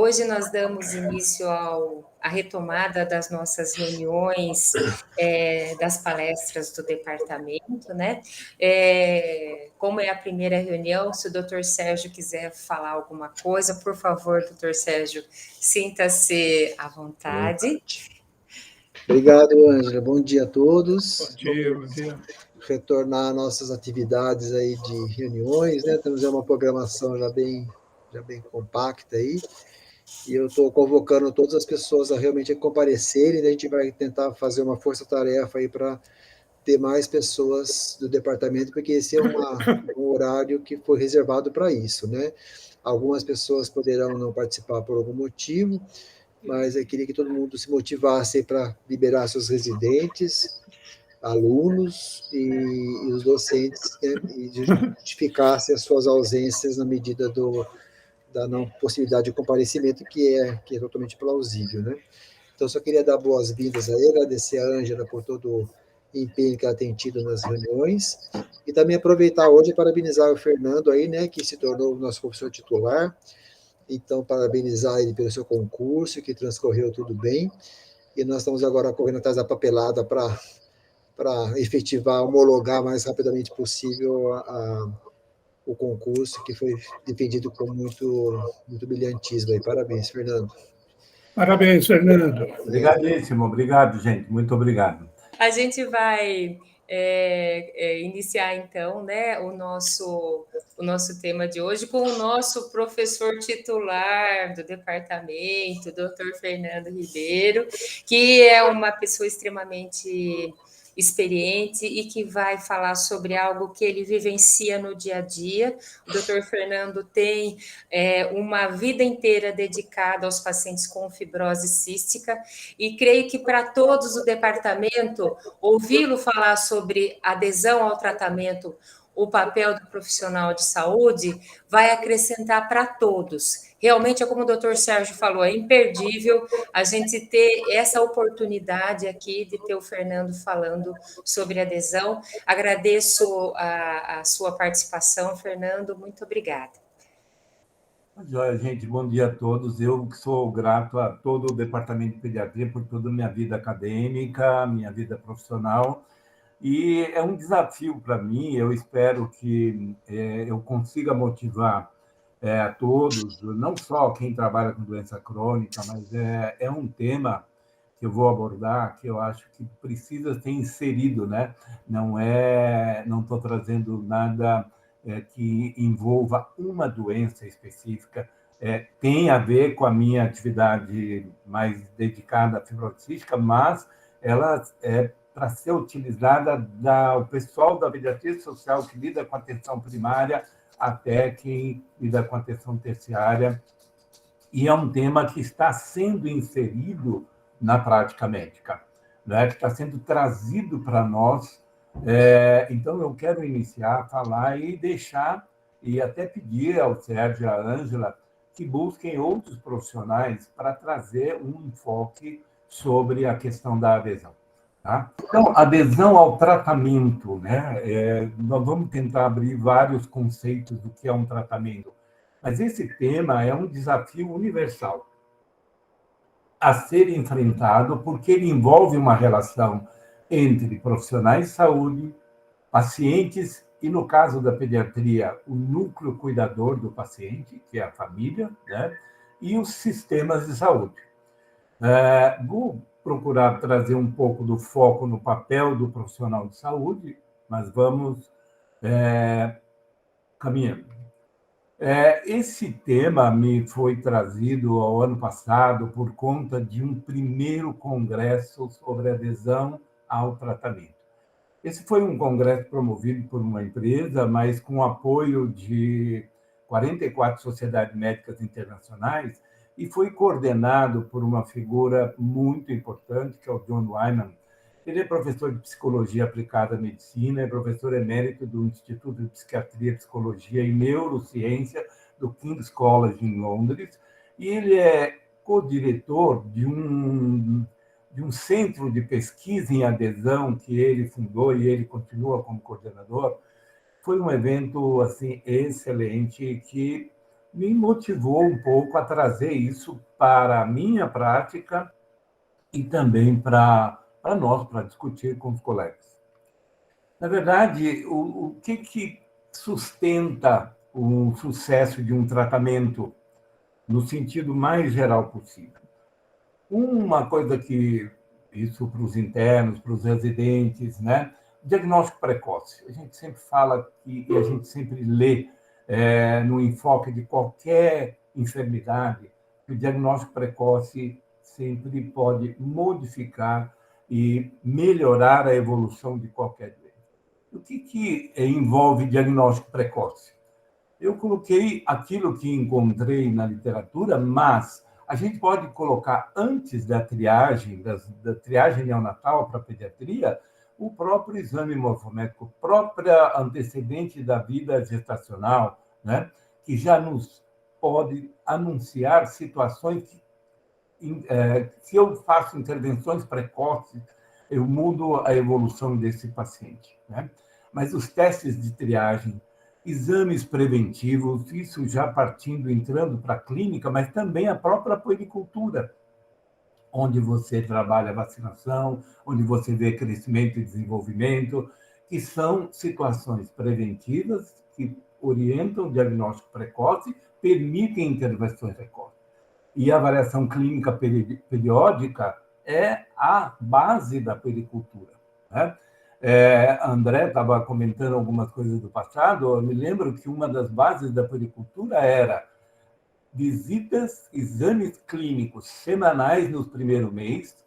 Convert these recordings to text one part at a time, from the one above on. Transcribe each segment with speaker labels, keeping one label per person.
Speaker 1: Hoje nós damos início à retomada das nossas reuniões, das palestras do departamento, né? Como é a primeira reunião, se o doutor Sérgio quiser falar alguma coisa, por favor, doutor Sérgio, sinta-se à vontade.
Speaker 2: Obrigado, Ângela. Bom dia a todos.
Speaker 3: Bom dia, bom dia.
Speaker 2: Retornar nossas atividades aí de reuniões, né? Temos uma programação já bem compacta aí. E eu estou convocando todas as pessoas a realmente comparecerem, né? A gente vai tentar fazer uma força-tarefa aí para ter mais pessoas do departamento, porque esse é um horário que foi reservado para isso, né? Algumas pessoas poderão não participar por algum motivo, mas eu queria que todo mundo se motivasse para liberar seus residentes, alunos e os docentes, né, e justificasse as suas ausências na medida da não possibilidade de comparecimento, que é totalmente plausível, né? Então, só queria dar boas-vindas aí, agradecer a Ângela por todo o empenho que ela tem tido nas reuniões, e também aproveitar hoje e parabenizar o Fernando aí, né, que se tornou o nosso professor titular. Então, parabenizar ele pelo seu concurso, que transcorreu tudo bem, e nós estamos agora correndo atrás da papelada para efetivar, homologar mais rapidamente possível o concurso, que foi defendido com muito brilhantismo aí. Parabéns, Fernando.
Speaker 3: Parabéns, Fernando.
Speaker 4: Obrigadíssimo, obrigado, gente, muito obrigado.
Speaker 1: A gente vai iniciar, então, né, o nosso tema de hoje com o nosso professor titular do departamento, doutor Fernando Ribeiro, que é uma pessoa extremamente experiente e que vai falar sobre algo que ele vivencia no dia a dia. O doutor Fernando tem uma vida inteira dedicada aos pacientes com fibrose cística, e creio que para todos do departamento, ouvi-lo falar sobre adesão ao tratamento, o papel do profissional de saúde, vai acrescentar para todos. Realmente, é como o doutor Sérgio falou, é imperdível a gente ter essa oportunidade aqui de ter o Fernando falando sobre adesão. Agradeço a sua participação, Fernando, muito obrigada.
Speaker 4: Joia, gente, bom dia a todos. Eu sou grato a todo o Departamento de Pediatria por toda a minha vida acadêmica, minha vida profissional, e é um desafio para mim. Eu espero que eu consiga motivar a todos, não só quem trabalha com doença crônica, mas é um tema que eu vou abordar que eu acho que precisa ser inserido, né? Não estou trazendo nada que envolva uma doença específica, tem a ver com a minha atividade mais dedicada à fibrose cística, mas ela é para ser utilizada o pessoal da pediatria social que lida com a atenção primária até quem lida com a atenção terciária, e é um tema que está sendo inserido na prática médica, né? Que está sendo trazido para nós. Então, eu quero iniciar a falar e deixar, e até pedir ao Sérgio e à Ângela que busquem outros profissionais para trazer um enfoque sobre a questão da adesão. Tá? Então, adesão ao tratamento, né? Nós vamos tentar abrir vários conceitos do que é um tratamento, mas esse tema é um desafio universal a ser enfrentado, porque ele envolve uma relação entre profissionais de saúde, pacientes e, no caso da pediatria, o núcleo cuidador do paciente, que é a família, né? E os sistemas de saúde. Vou procurar trazer um pouco do foco no papel do profissional de saúde, mas vamos caminhando. Esse tema me foi trazido ao ano passado por conta de um primeiro congresso sobre adesão ao tratamento. Esse foi um congresso promovido por uma empresa, mas com apoio de 44 sociedades médicas internacionais, e foi coordenado por uma figura muito importante, que é o John Wyman. Ele é professor de Psicologia Aplicada à Medicina, é professor emérito do Instituto de Psiquiatria, Psicologia e Neurociência do King's College, em Londres, e ele é co-diretor de um centro de pesquisa em adesão que ele fundou e ele continua como coordenador. Foi um evento assim excelente que me motivou um pouco a trazer isso para a minha prática e também para nós, para discutir com os colegas. Na verdade, o que sustenta o sucesso de um tratamento no sentido mais geral possível? Uma coisa que, isso para os internos, para os residentes, né? Diagnóstico precoce. A gente sempre fala e a gente sempre lê no enfoque de qualquer enfermidade, que o diagnóstico precoce sempre pode modificar e melhorar a evolução de qualquer doença. O que envolve diagnóstico precoce? Eu coloquei aquilo que encontrei na literatura, mas a gente pode colocar antes da triagem, da triagem neonatal para a pediatria, o próprio exame morfométrico, própria antecedente da vida gestacional, né? Que já nos pode anunciar situações que, se eu faço intervenções precoces, eu mudo a evolução desse paciente, né? Mas os testes de triagem, exames preventivos, isso já partindo, entrando para a clínica, mas também a própria puericultura, onde você trabalha a vacinação, onde você vê crescimento e desenvolvimento, que são situações preventivas que orientam o diagnóstico precoce, permitem intervenções precoces. E a avaliação clínica periódica é a base da puericultura, né? André estava comentando algumas coisas do passado. Eu me lembro que uma das bases da puericultura era visitas, exames clínicos semanais no primeiro mês,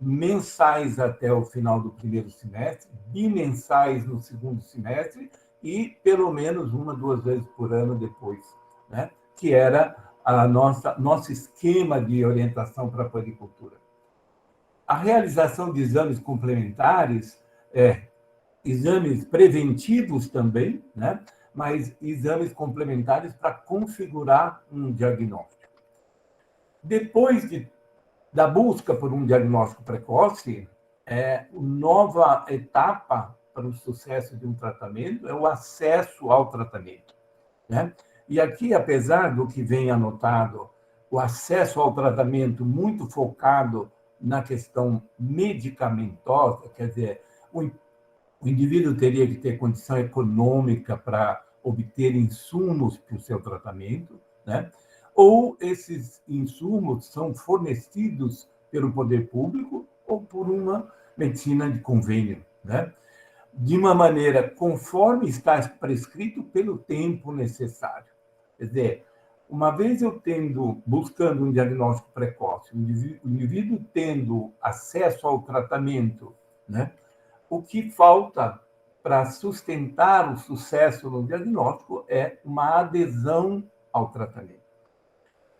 Speaker 4: mensais até o final do primeiro semestre, bimensais no segundo semestre e pelo menos 1, 2 vezes por ano depois, né? Que era a nosso esquema de orientação para a puericultura. A realização de exames complementares, exames preventivos também, né? Mas exames complementares para configurar um diagnóstico. Depois da busca por um diagnóstico precoce, nova etapa para o sucesso de um tratamento é o acesso ao tratamento, né? E aqui, apesar do que vem anotado, o acesso ao tratamento muito focado na questão medicamentosa, quer dizer, o indivíduo teria que ter condição econômica para obter insumos para o seu tratamento, né? Ou esses insumos são fornecidos pelo poder público ou por uma medicina de convênio, né? De uma maneira conforme está prescrito pelo tempo necessário. Quer dizer, uma vez eu buscando um diagnóstico precoce, o indivíduo tendo acesso ao tratamento, né? O que falta para sustentar o sucesso no diagnóstico é uma adesão ao tratamento.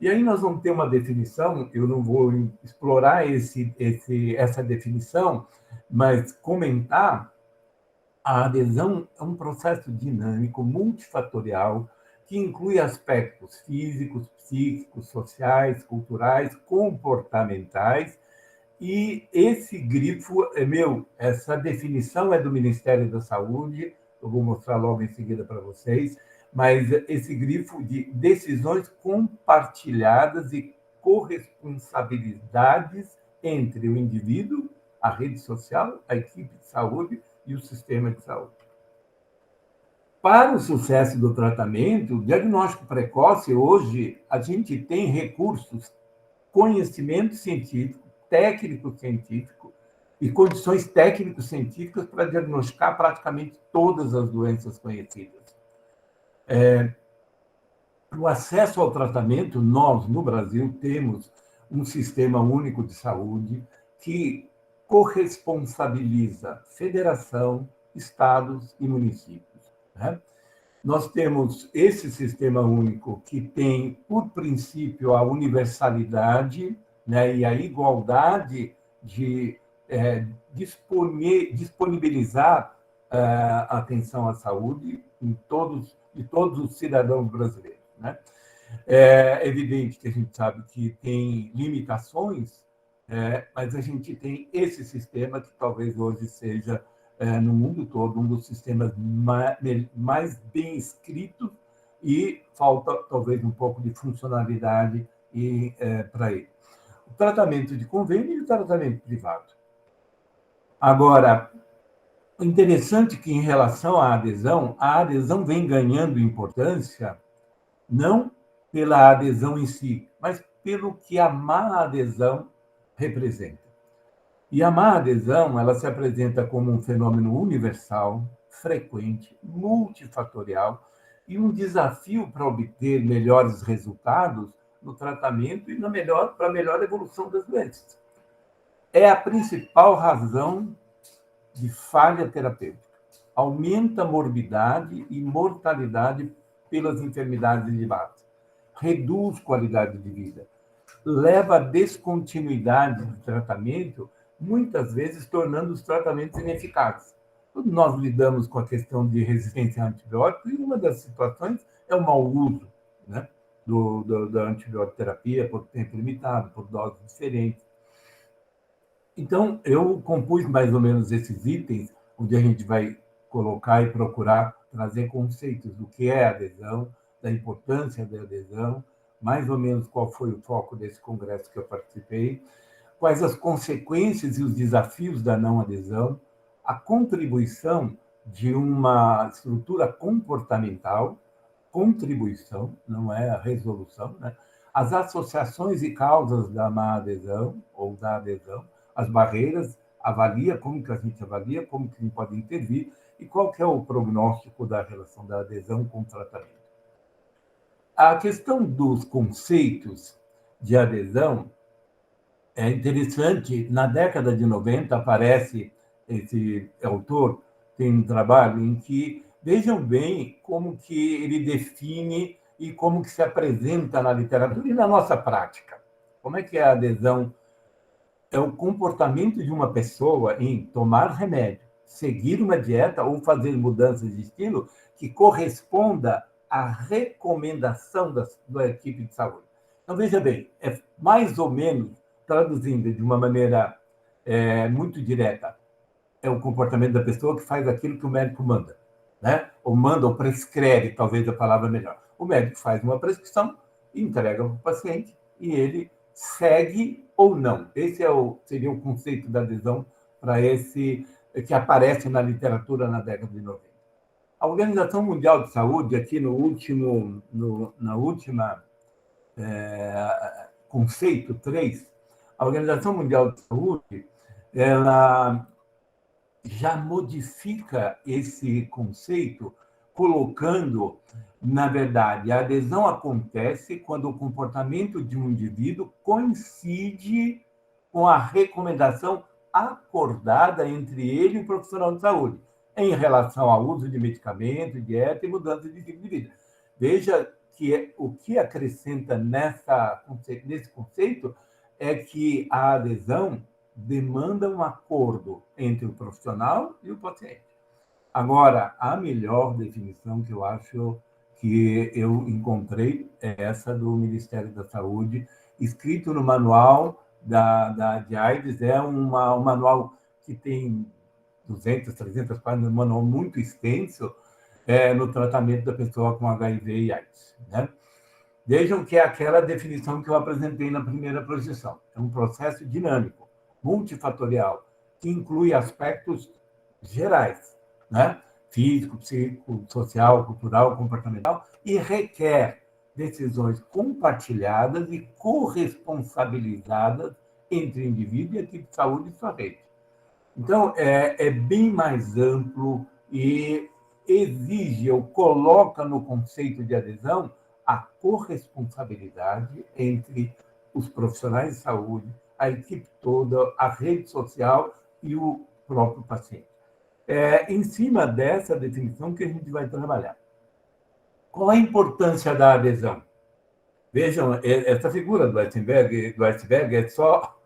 Speaker 4: E aí nós vamos ter uma definição, eu não vou explorar essa definição, mas comentar. A adesão é um processo dinâmico, multifatorial, que inclui aspectos físicos, psíquicos, sociais, culturais, comportamentais. E esse grifo é meu, essa definição é do Ministério da Saúde, eu vou mostrar logo em seguida para vocês, mas esse grifo de decisões compartilhadas e corresponsabilidades entre o indivíduo, a rede social, a equipe de saúde e o sistema de saúde. Para o sucesso do tratamento, o diagnóstico precoce, hoje, a gente tem recursos, conhecimento científico, técnico-científico e condições técnico-científicas para diagnosticar praticamente todas as doenças conhecidas. O acesso ao tratamento, nós, no Brasil, temos um sistema único de saúde que corresponsabiliza federação, estados e municípios, né? Nós temos esse sistema único que tem, por princípio, a universalidade, né, e a igualdade de disponibilizar a atenção à saúde de todos os cidadãos brasileiros, né? É evidente que a gente sabe que tem limitações, mas a gente tem esse sistema que talvez hoje seja, no mundo todo, um dos sistemas mais bem escritos e falta talvez um pouco de funcionalidade para ele. O tratamento de convênio e o tratamento privado. Agora, o interessante é que, em relação à adesão vem ganhando importância não pela adesão em si, mas pelo que a má adesão representa. E a má adesão, ela se apresenta como um fenômeno universal, frequente, multifatorial e um desafio para obter melhores resultados no tratamento e para a melhor evolução das doenças. É a principal razão de falha terapêutica. Aumenta a morbidade e mortalidade pelas enfermidades derivadas. Reduz qualidade de vida. Leva à descontinuidade do tratamento, muitas vezes tornando os tratamentos ineficazes. Todos nós lidamos com a questão de resistência a antibióticos e uma das situações é o mau uso, né, da antibiótico-terapia por tempo limitado, por doses diferentes. Então, eu compus mais ou menos esses itens, onde a gente vai colocar e procurar trazer conceitos do que é adesão, da importância da adesão, mais ou menos qual foi o foco desse congresso que eu participei, quais as consequências e os desafios da não adesão, a contribuição de uma estrutura comportamental, contribuição, não é a resolução, né? As associações e causas da má adesão ou da adesão, as barreiras, avalia como que a gente avalia, como que a gente pode intervir e qual que é o prognóstico da relação da adesão com o tratamento. A questão dos conceitos de adesão é interessante. Na década de 90 aparece esse autor, tem um trabalho em que, vejam bem como que ele define e como que se apresenta na literatura e na nossa prática. Como é que é a adesão? É o comportamento de uma pessoa em tomar remédio, seguir uma dieta ou fazer mudanças de estilo que corresponda à recomendação da equipe de saúde. Então, veja bem, é mais ou menos, traduzindo de uma maneira muito direta, é o comportamento da pessoa que faz aquilo que o médico manda, né? Ou manda, ou prescreve, talvez a palavra melhor. O médico faz uma prescrição, entrega para o paciente e ele segue ou não. Esse seria o conceito da adesão para esse que aparece na literatura na década de 90. A Organização Mundial de Saúde, aqui na última conceito 3, a Organização Mundial de Saúde, ela já modifica esse conceito, colocando, na verdade, a adesão acontece quando o comportamento de um indivíduo coincide com a recomendação acordada entre ele e o profissional de saúde, em relação ao uso de medicamento, dieta e mudança de estilo de vida. Veja que o que acrescenta nesse conceito é que a adesão demanda um acordo entre o profissional e o paciente. Agora, a melhor definição que eu acho que eu encontrei é essa do Ministério da Saúde, escrito no manual de AIDS. É um manual que tem 200, 300 páginas, um manual muito extenso no tratamento da pessoa com HIV e AIDS, né? Vejam que é aquela definição que eu apresentei na primeira projeção. É um processo dinâmico, multifatorial, que inclui aspectos gerais, né? Físico, psíquico, social, cultural, comportamental, e requer decisões compartilhadas e corresponsabilizadas entre indivíduo e equipe de saúde e sua rede. Então, é bem mais amplo e exige ou coloca no conceito de adesão a corresponsabilidade entre os profissionais de saúde, a equipe toda, a rede social e o próprio paciente. Em cima dessa definição que a gente vai trabalhar. Qual a importância da adesão? Vejam, essa figura do iceberg é só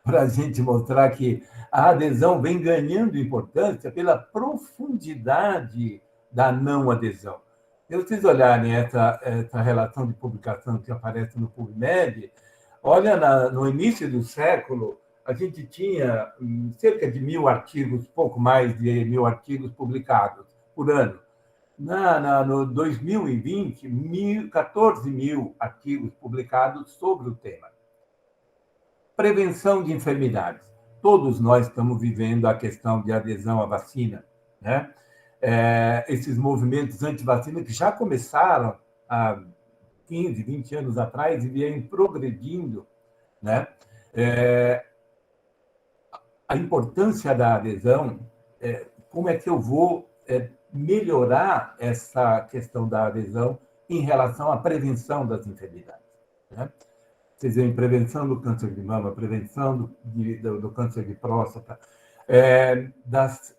Speaker 4: para a gente mostrar que a adesão vem ganhando importância pela profundidade da não adesão. Se vocês olharem essa relação de publicação que aparece no PubMed, olha, no início do século, a gente tinha cerca de 1.000 artigos, pouco mais de 1.000 artigos publicados por ano. No 2020, 14 mil artigos publicados sobre o tema. Prevenção de enfermidades. Todos nós estamos vivendo a questão de adesão à vacina, né? Esses movimentos anti-vacina que já começaram há 15, 20 anos atrás e vêm progredindo, né? A importância da adesão, como é que eu vou melhorar essa questão da adesão em relação à prevenção das enfermidades, né? Vocês veem, prevenção do câncer de mama, prevenção do câncer de próstata, das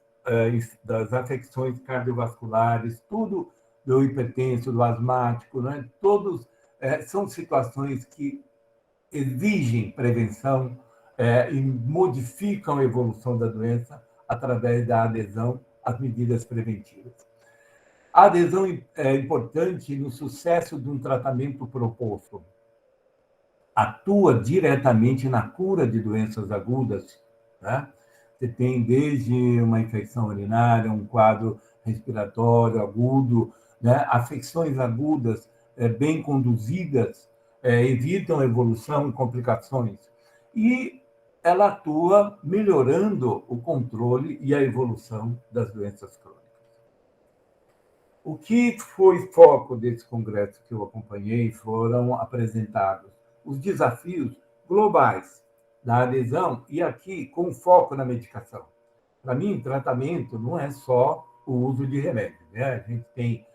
Speaker 4: afecções cardiovasculares, tudo do hipertenso, do asmático, né? Todos são situações que exigem prevenção e modificam a evolução da doença através da adesão às medidas preventivas. A adesão é importante no sucesso de um tratamento proposto. Atua diretamente na cura de doenças agudas, né? Você tem desde uma infecção urinária, um quadro respiratório agudo, né? Afecções agudas bem conduzidas evitam a evolução e complicações. E ela atua melhorando o controle e a evolução das doenças crônicas. O que foi foco desse congresso que eu acompanhei foram apresentados os desafios globais da adesão e aqui com foco na medicação. Para mim, tratamento não é só o uso de remédio, né? A gente tem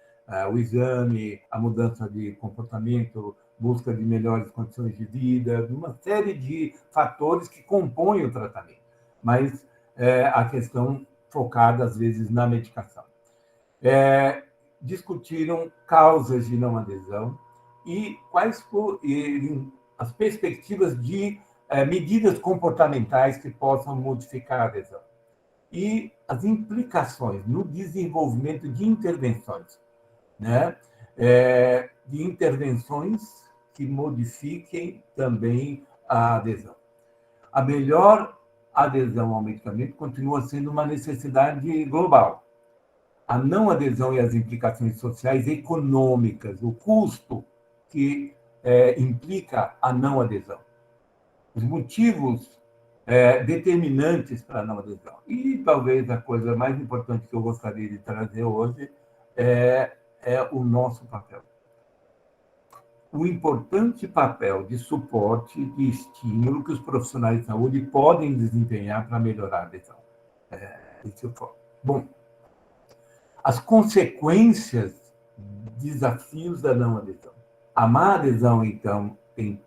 Speaker 4: o exame, a mudança de comportamento, busca de melhores condições de vida, uma série de fatores que compõem o tratamento, mas a questão focada, às vezes, na medicação. Discutiram causas de não adesão e quais as perspectivas de medidas comportamentais que possam modificar a adesão e as implicações no desenvolvimento de intervenções, né? De intervenções que modifiquem também a adesão. A melhor adesão ao medicamento continua sendo uma necessidade global. A não adesão e as implicações sociais e econômicas, o custo que implica a não adesão. Os motivos determinantes para a não adesão. E talvez a coisa mais importante que eu gostaria de trazer hoje é o nosso papel. O importante papel de suporte, de estímulo que os profissionais de saúde podem desempenhar para melhorar a adesão. Esse é o foco. Bom, as consequências, desafios da não adesão. A má adesão, então, tem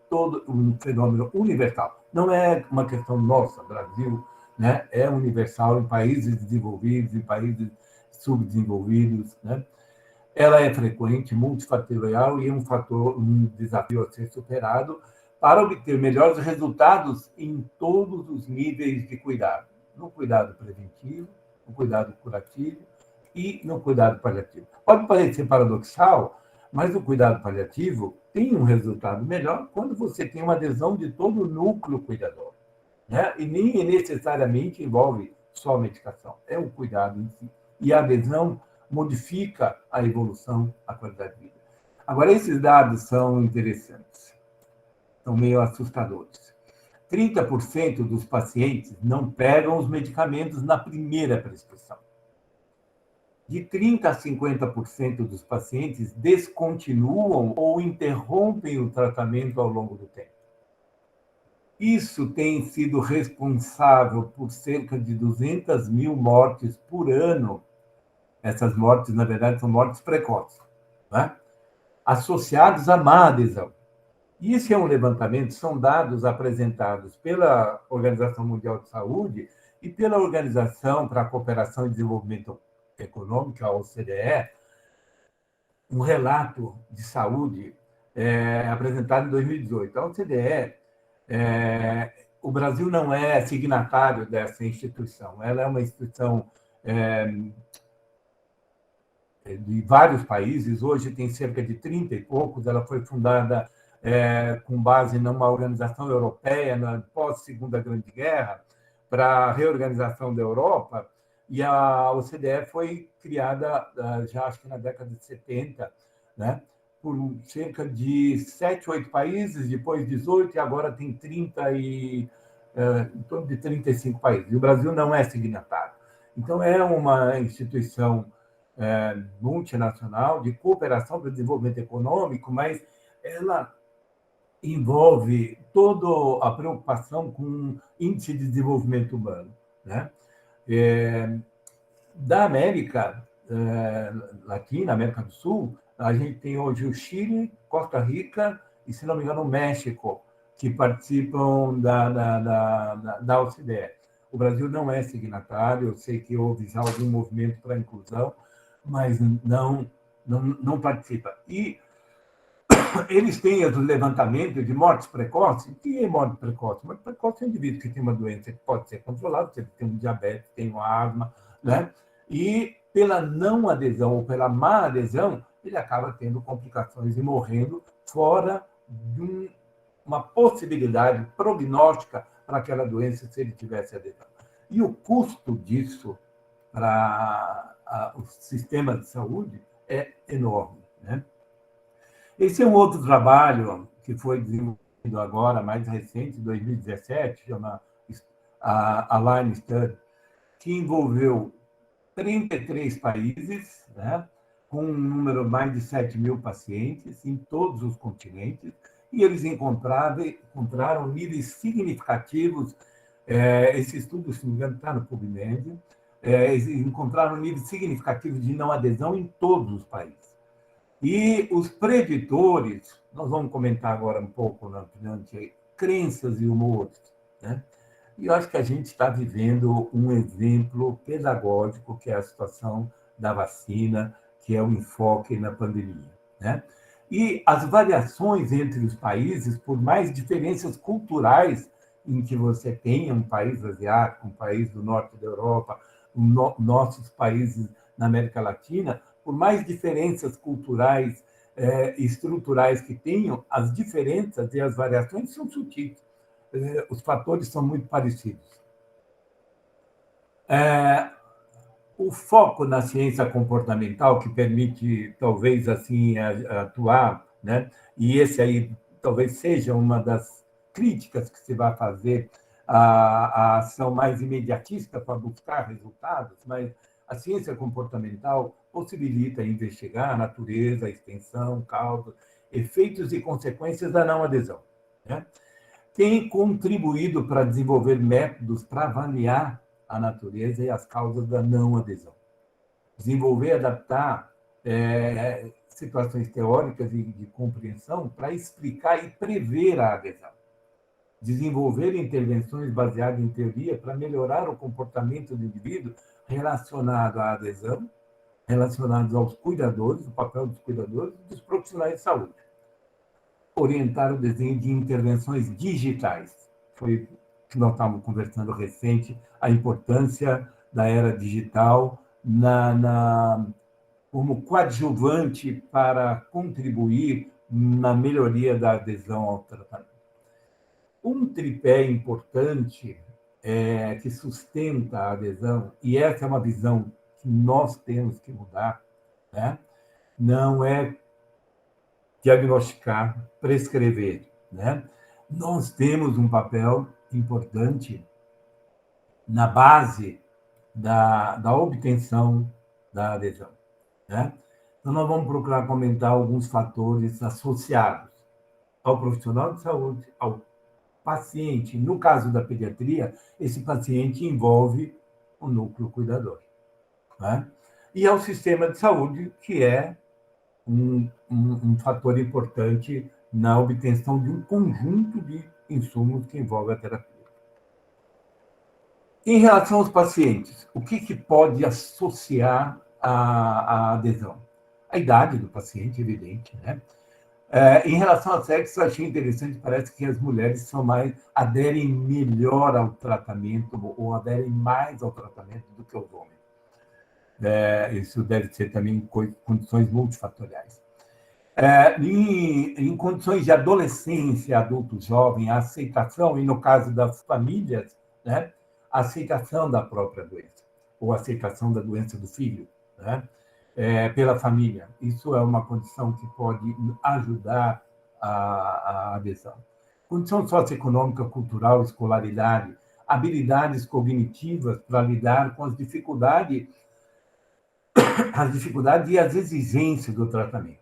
Speaker 4: todo um fenômeno universal. Não é uma questão nossa, Brasil, né? É universal em países desenvolvidos, em países subdesenvolvidos, né? Ela é frequente, multifatorial e um desafio a ser superado para obter melhores resultados em todos os níveis de cuidado. No cuidado preventivo, no cuidado curativo e no cuidado paliativo. Pode parecer paradoxal, mas o cuidado paliativo tem um resultado melhor quando você tem uma adesão de todo o núcleo cuidador, né? E nem necessariamente envolve só a medicação, é o cuidado em si. E a adesão modifica a evolução, a qualidade de vida. Agora, esses dados são interessantes, são meio assustadores. 30% dos pacientes não pegam os medicamentos na primeira prescrição. De 30% a 50% dos pacientes descontinuam ou interrompem o tratamento ao longo do tempo. Isso tem sido responsável por cerca de 200 mil mortes por ano. Essas mortes, na verdade, são mortes precoces, né? Associadas à má adesão. Isso é um levantamento, são dados apresentados pela Organização Mundial de Saúde e pela Organização para a Cooperação e Desenvolvimento Econômico, a OCDE, um relato de saúde apresentado em 2018. A OCDE, o Brasil não é signatário dessa instituição, ela é uma instituição de vários países, hoje tem cerca de 30 e poucos, ela foi fundada com base numa organização europeia, na pós-Segunda Grande Guerra, para a reorganização da Europa, e a OCDE foi criada já acho que na década de 70, né? Por cerca de 7, 8 países, depois 18, e agora tem 30 e em torno de 35 países. E o Brasil não é signatário. Então, é uma instituição multinacional de cooperação para o desenvolvimento econômico, mas ela envolve toda a preocupação com o índice de desenvolvimento humano, né? Da América Latina, América do Sul, a gente tem hoje o Chile, Costa Rica e, se não me engano, o México, que participam da OCDE. O Brasil não é signatário, eu sei que houve já algum movimento para a inclusão, mas não participa. E eles têm o levantamento de mortes precoces. O que é morte precoce? Morte precoce é um indivíduo que tem uma doença que pode ser controlada, se ele tem um diabetes, tem uma asma, né? E pela não adesão ou pela má adesão, ele acaba tendo complicações e morrendo fora de uma possibilidade prognóstica para aquela doença se ele tivesse adesão. E o custo disso para o sistema de saúde é enorme, né? Esse é um outro trabalho que foi desenvolvido agora, mais recente, em 2017, chama a Line Study, que envolveu 33 países, né, com um número mais de 7 mil pacientes em todos os continentes, e eles encontraram níveis significativos, esse estudo, se não me engano, está no PubMed, encontraram níveis significativos de não adesão em todos os países. E os preditores, nós vamos comentar agora um pouco durante crenças e humores, né? E eu acho que a gente está vivendo um exemplo pedagógico, que é a situação da vacina, que é o enfoque na pandemia, né? E as variações entre os países, por mais diferenças culturais em que você tenha, um país asiático, um país do norte da Europa, nossos países na América Latina, por mais diferenças culturais e estruturais que tenham, as diferenças e as variações são sutis. Os fatores são muito parecidos. O foco na ciência comportamental, que permite, talvez, assim, atuar, né? E esse aí talvez seja uma das críticas que se vai fazer à ação mais imediatista para buscar resultados, mas a ciência comportamental possibilita investigar a natureza, a extensão, causa, efeitos e consequências da não adesão, né? Tem contribuído para desenvolver métodos para avaliar a natureza e as causas da não adesão. Desenvolver e adaptar situações teóricas e de compreensão para explicar e prever a adesão. Desenvolver intervenções baseadas em teoria para melhorar o comportamento do indivíduo relacionado à adesão, relacionados aos cuidadores, o papel dos cuidadores e dos profissionais de saúde. Orientar o desenho de intervenções digitais. Foi o que nós estávamos conversando recente, a importância da era digital como coadjuvante para contribuir na melhoria da adesão ao tratamento. Um tripé importante que sustenta a adesão, e essa é uma visão que nós temos que mudar, né? Não é diagnosticar, prescrever, né? Nós temos um papel importante na base da obtenção da adesão, né? Então, nós vamos procurar comentar alguns fatores associados ao profissional de saúde, ao paciente. No caso da pediatria, esse paciente envolve o núcleo cuidador, né? E ao sistema de saúde, que é um fator importante na obtenção de um conjunto de insumos que envolve a terapia. Em relação aos pacientes, o que pode associar a adesão? A idade do paciente, evidente, né? Em relação ao sexo, achei interessante, parece que as mulheres aderem melhor ao tratamento ou aderem mais ao tratamento do que os homens. Isso deve ser também condições multifatoriais. Em condições de adolescência, adulto jovem, a aceitação, e no caso das famílias, né, a aceitação da própria doença. ou aceitação da doença do filho, né? Pela família. Isso é uma condição que pode ajudar a adesão. Condição socioeconômica, cultural, escolaridade, habilidades cognitivas para lidar com as dificuldades e as exigências do tratamento.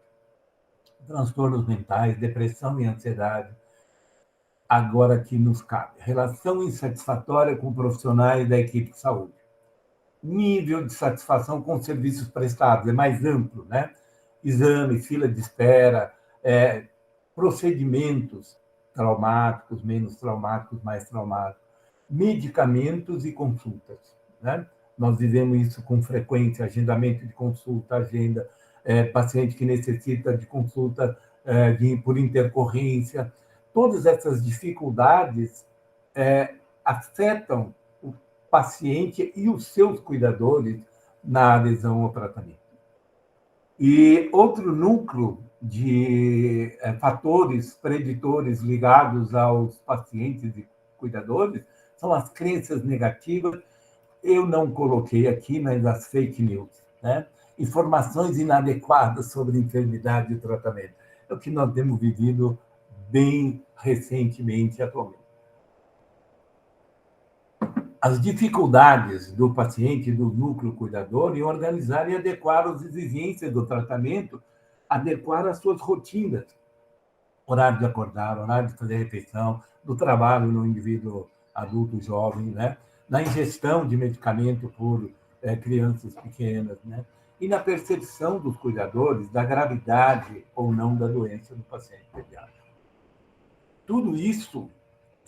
Speaker 4: Transtornos mentais, depressão e ansiedade. Agora que nos cabe. Relação insatisfatória com profissionais da equipe de saúde. Nível de satisfação com os serviços prestados, é mais amplo, né? Exames, fila de espera, procedimentos traumáticos, menos traumáticos, mais traumáticos, medicamentos e consultas, né? Nós vivemos isso com frequência, agendamento de consulta, paciente que necessita de consulta por intercorrência. Todas essas dificuldades afetam o paciente e os seus cuidadores na adesão ao tratamento. E outro núcleo de fatores preditores ligados aos pacientes e cuidadores são as crenças negativas. Eu não coloquei aqui, mas as fake news, né? Informações inadequadas sobre enfermidade e tratamento. É o que nós temos vivido bem recentemente, atualmente. As dificuldades do paciente e do núcleo cuidador em organizar e adequar as exigências do tratamento, adequar as suas rotinas, horário de acordar, horário de fazer refeição, do trabalho no indivíduo adulto jovem, né? Na ingestão de medicamento por crianças pequenas, né? E na percepção dos cuidadores da gravidade ou não da doença do paciente pediátrico. Tudo isso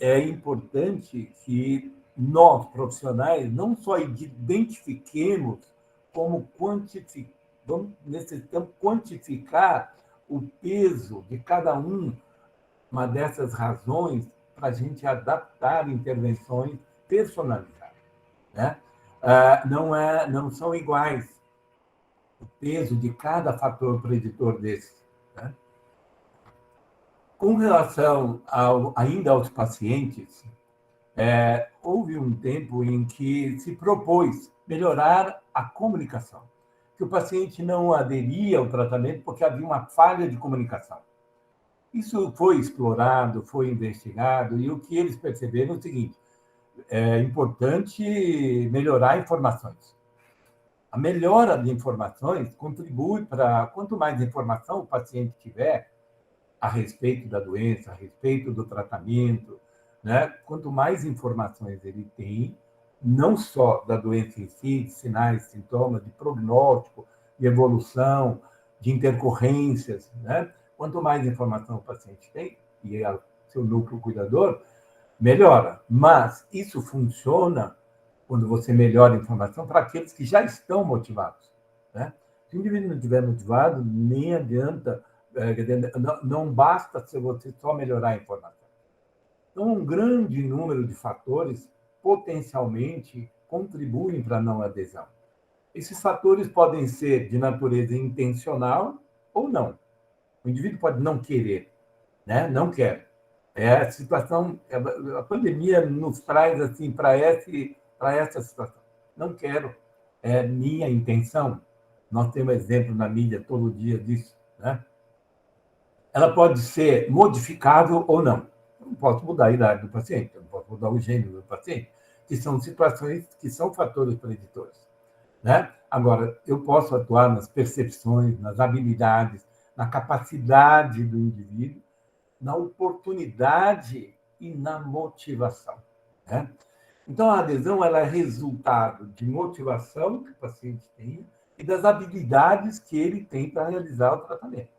Speaker 4: é importante que nós, profissionais, não só identifiquemos, como necessitamos quantificar o peso de cada uma dessas razões para a gente adaptar intervenções personalizadas, né? Não são iguais o peso de cada fator preditor desses, né? Com relação ainda aos pacientes, houve um tempo em que se propôs melhorar a comunicação, que o paciente não aderia ao tratamento porque havia uma falha de comunicação. Isso foi explorado, foi investigado, e o que eles perceberam é o seguinte: é importante melhorar informações. A melhora de informações contribui para, quanto mais informação o paciente tiver a respeito da doença, a respeito do tratamento, né? Quanto mais informações ele tem, não só da doença em si, de sinais, sintomas, de prognóstico, de evolução, de intercorrências, né? Quanto mais informação o paciente tem, e seu núcleo cuidador, melhora. Mas isso funciona quando você melhora a informação para aqueles que já estão motivados, né? Se o indivíduo não estiver motivado, nem adianta, não basta se você só melhorar a informação. Então, um grande número de fatores potencialmente contribuem para a não adesão. Esses fatores podem ser de natureza intencional ou não. O indivíduo pode não querer, né? Não quer. A situação, a pandemia nos traz assim para essa situação. Não quero, é minha intenção. Nós temos exemplo na mídia todo dia disso, né? Ela pode ser modificável ou não. Eu não posso mudar a idade do paciente, eu não posso mudar o gênero do paciente, que são situações que são fatores preditores, né? Agora, eu posso atuar nas percepções, nas habilidades, na capacidade do indivíduo, na oportunidade e na motivação, né? Então, a adesão ela é resultado de motivação que o paciente tem e das habilidades que ele tem para realizar o tratamento.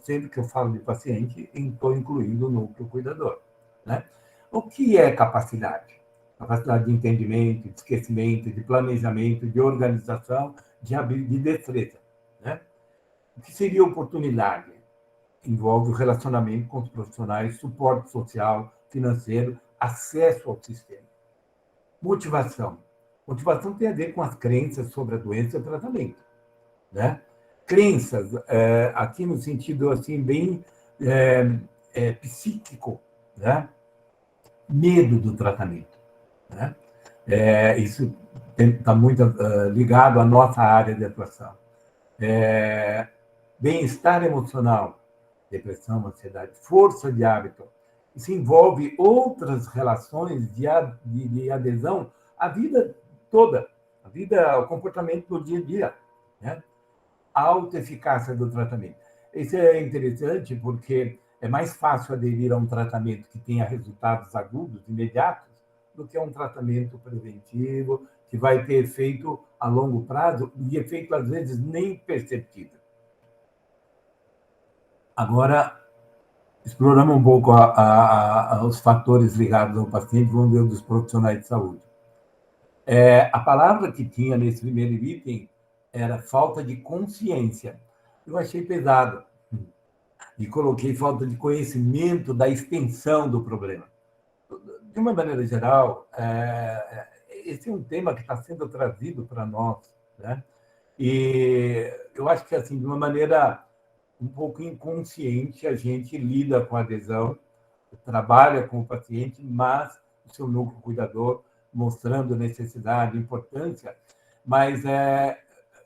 Speaker 4: Sempre que eu falo de paciente, estou incluindo o núcleo cuidador, né? O que é capacidade? Capacidade de entendimento, de esquecimento, de planejamento, de organização, de destreza, né? O que seria oportunidade? Envolve o relacionamento com os profissionais, suporte social, financeiro, acesso ao sistema. Motivação. Motivação tem a ver com as crenças sobre a doença e o tratamento, né? Crenças, aqui no sentido assim bem psíquico, né? Medo do tratamento, né? Isso está muito ligado à nossa área de atuação. Bem-estar emocional, depressão, ansiedade, força de hábito. Isso envolve outras relações de adesão à vida toda, a vida, ao comportamento do dia a dia, né? A autoeficácia do tratamento. Isso é interessante porque é mais fácil aderir a um tratamento que tenha resultados agudos, imediatos, do que a um tratamento preventivo, que vai ter efeito a longo prazo e efeito, às vezes, nem perceptível. Agora, exploramos um pouco os fatores ligados ao paciente, vamos ver dos profissionais de saúde. A palavra que tinha nesse primeiro item era falta de consciência. Eu achei pesado e coloquei falta de conhecimento da extensão do problema. De uma maneira geral, esse é um tema que está sendo trazido para nós, né? E eu acho que, assim, de uma maneira um pouco inconsciente, a gente lida com a adesão, trabalha com o paciente, mas o seu núcleo cuidador mostrando necessidade, importância, mas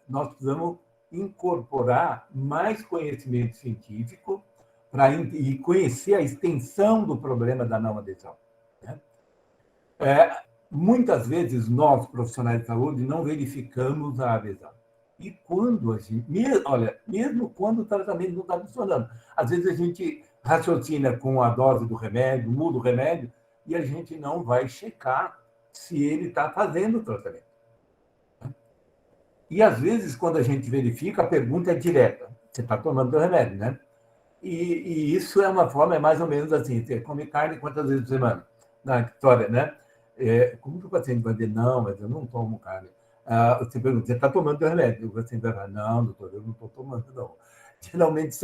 Speaker 4: nós precisamos incorporar mais conhecimento científico e conhecer a extensão do problema da não adesão, né? Muitas vezes nós, profissionais de saúde, não verificamos a adesão. E quando a gente... mesmo quando o tratamento não está funcionando. Às vezes a gente raciocina com a dose do remédio, muda o remédio, e a gente não vai checar se ele está fazendo o tratamento. E, às vezes, quando a gente verifica, a pergunta é direta. Você está tomando o remédio, né? E isso é uma forma, é mais ou menos assim, você come carne quantas vezes por semana? Na história, né? Como que o paciente vai dizer, não, mas eu não tomo carne? Você pergunta, você está tomando o remédio? O paciente vai falar, não, doutor, eu não estou tomando, não. Geralmente,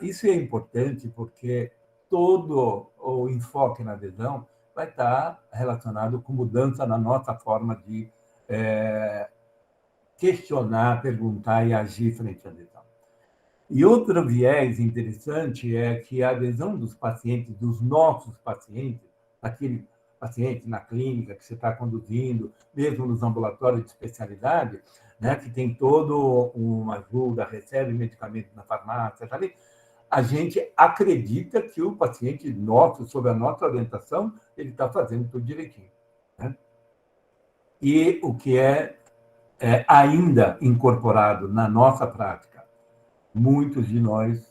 Speaker 4: isso é importante porque todo o enfoque na adesão vai estar relacionado com mudança na nossa forma de questionar, perguntar e agir frente à adesão. E outro viés interessante é que a adesão dos pacientes, dos nossos pacientes, aquele paciente na clínica que você está conduzindo, mesmo nos ambulatórios de especialidade, né, que tem todo uma ajuda, recebe medicamento na farmácia, tá ali, a gente acredita que o paciente nosso, sob a nossa orientação, ele está fazendo tudo direitinho, né? E o que é ainda incorporado na nossa prática, muitos de nós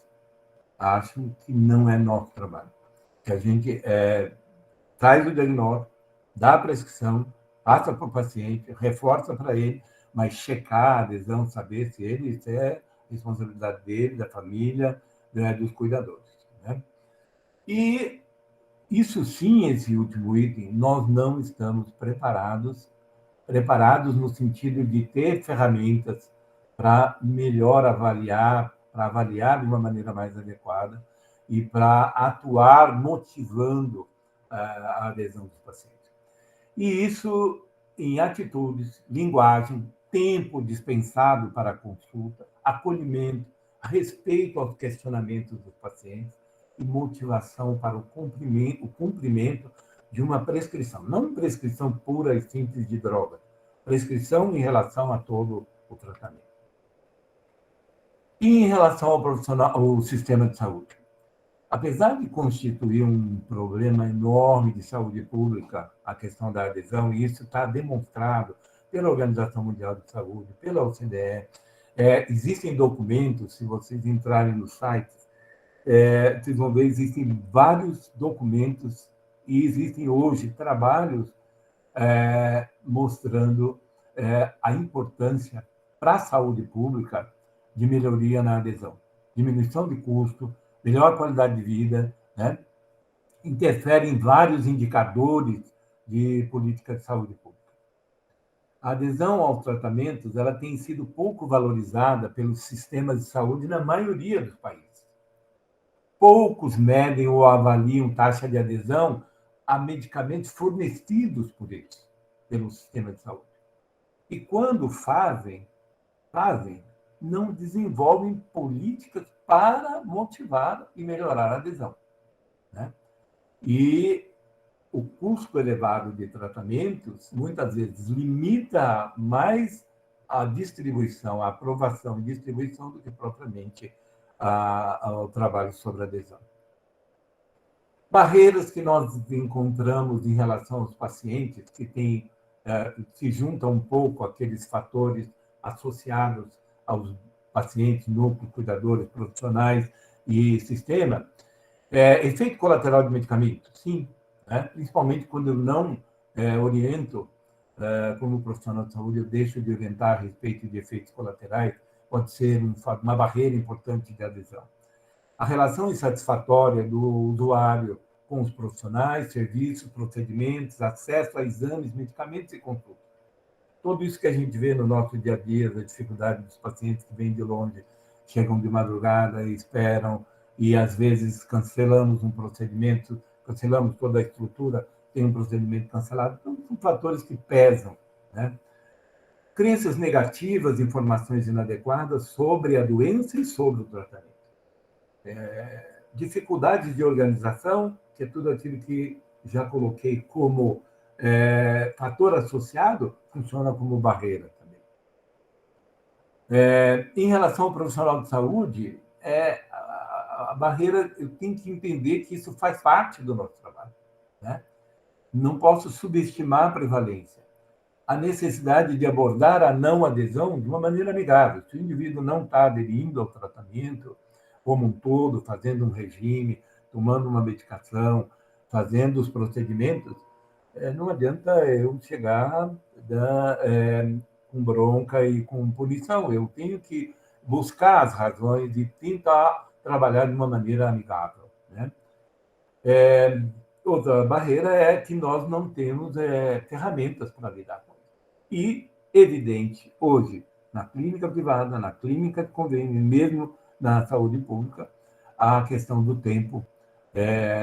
Speaker 4: acham que não é nosso trabalho, que a gente traz o diagnóstico, dá a prescrição, passa para o paciente, reforça para ele, mas checar a adesão, saber se isso é responsabilidade dele, da família, dos cuidadores, né? E isso sim, esse último item, nós não estamos preparados no sentido de ter ferramentas para melhor avaliar, para avaliar de uma maneira mais adequada e para atuar motivando a adesão dos pacientes. E isso em atitudes, linguagem, tempo dispensado para a consulta, acolhimento, respeito aos questionamentos dos pacientes e motivação para o cumprimento de uma prescrição. Não prescrição pura e simples de droga, prescrição em relação a todo o tratamento. E em relação ao sistema de saúde? Apesar de constituir um problema enorme de saúde pública, a questão da adesão, e isso está demonstrado pela Organização Mundial de Saúde, pela OCDE, existem documentos, se vocês entrarem no site, vocês vão ver, existem vários documentos e existem hoje trabalhos mostrando a importância para a saúde pública de melhoria na adesão, diminuição de custo, melhor qualidade de vida, né? Interfere em vários indicadores de política de saúde pública. A adesão aos tratamentos ela tem sido pouco valorizada pelos sistemas de saúde na maioria dos países. Poucos medem ou avaliam taxa de adesão a medicamentos fornecidos por eles, pelo sistema de saúde. E quando fazem, não desenvolvem políticas para motivar e melhorar a adesão, né? E o custo elevado de tratamentos, muitas vezes, limita mais a distribuição, a aprovação e distribuição do que propriamente ao trabalho sobre adesão. Barreiras que nós encontramos em relação aos pacientes, que se juntam um pouco àqueles fatores associados aos pacientes, núcleo, cuidadores, profissionais e sistema. Efeito colateral de medicamento, sim, né? Principalmente quando eu não oriento, como profissional de saúde, eu deixo de orientar a respeito de efeitos colaterais, pode ser uma barreira importante de adesão. A relação insatisfatória do usuário com os profissionais, serviços, procedimentos, acesso a exames, medicamentos e consultas. Tudo isso que a gente vê no nosso dia a dia, a dificuldade dos pacientes que vêm de longe, chegam de madrugada e esperam, e às vezes cancelamos um procedimento, cancelamos toda a estrutura, tem um procedimento cancelado. Então, são fatores que pesam, né? Crenças negativas, informações inadequadas sobre a doença e sobre o tratamento. Dificuldades de organização, que é tudo aquilo que já coloquei como fator associado, funciona como barreira também. Em relação ao profissional de saúde, a barreira, eu tenho que entender que isso faz parte do nosso trabalho, né? Não posso subestimar a prevalência. A necessidade de abordar a não adesão de uma maneira amigável. Se o indivíduo não está aderindo ao tratamento como um todo, fazendo um regime, tomando uma medicação, fazendo os procedimentos, não adianta eu chegar com bronca e com punição. Eu tenho que buscar as razões e tentar trabalhar de uma maneira amigável, né? Outra barreira é que nós não temos ferramentas para lidar com isso. E, evidente, hoje, na clínica privada, na clínica de convênio, mesmo na saúde pública, a questão do tempo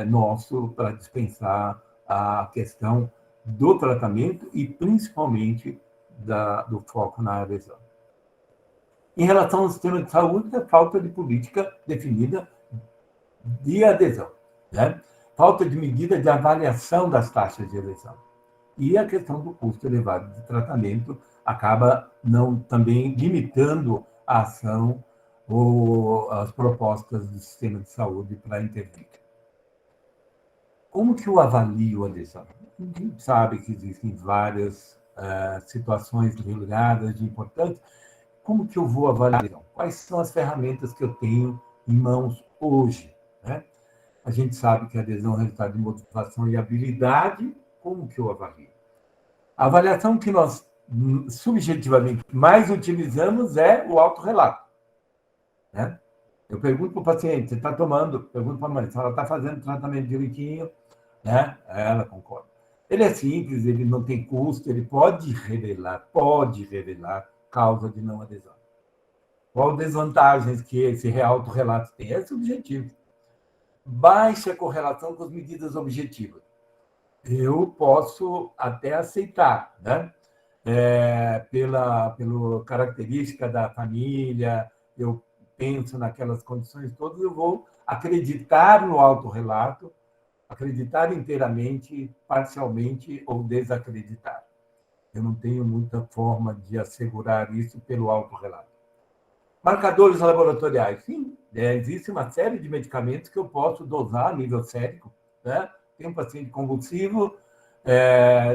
Speaker 4: nosso para dispensar a questão do tratamento e, principalmente, do foco na adesão. Em relação ao sistema de saúde, a falta de política definida de adesão, né? Falta de medida de avaliação das taxas de adesão. E a questão do custo elevado de tratamento acaba também limitando a ação ou as propostas do sistema de saúde para intervir. Como que eu avalio a adesão? A gente sabe que existem várias situações ligadas de importância. Como que eu vou avaliar a adesão? Quais são as ferramentas que eu tenho em mãos hoje, né? A gente sabe que a adesão é resultado de motivação e habilidade. Como que eu avalio? A avaliação que nós subjetivamente mais utilizamos é o autorrelato, né? Eu pergunto para o paciente, você está tomando? Pergunto para a mãe, se ela está fazendo o tratamento direitinho, né? Ela concorda. Ele é simples, ele não tem custo, ele pode revelar causa de não adesão. Qual desvantagens que esse autorrelato tem? É subjetivo. Baixa correlação com as medidas objetivas. Eu posso até aceitar, né? Pela característica da família, eu penso naquelas condições todas, eu vou acreditar no autorrelato, acreditar inteiramente, parcialmente ou desacreditar. Eu não tenho muita forma de assegurar isso pelo autorrelato. Marcadores laboratoriais, sim. Existe uma série de medicamentos que eu posso dosar a nível sérico, né? Tem um paciente convulsivo,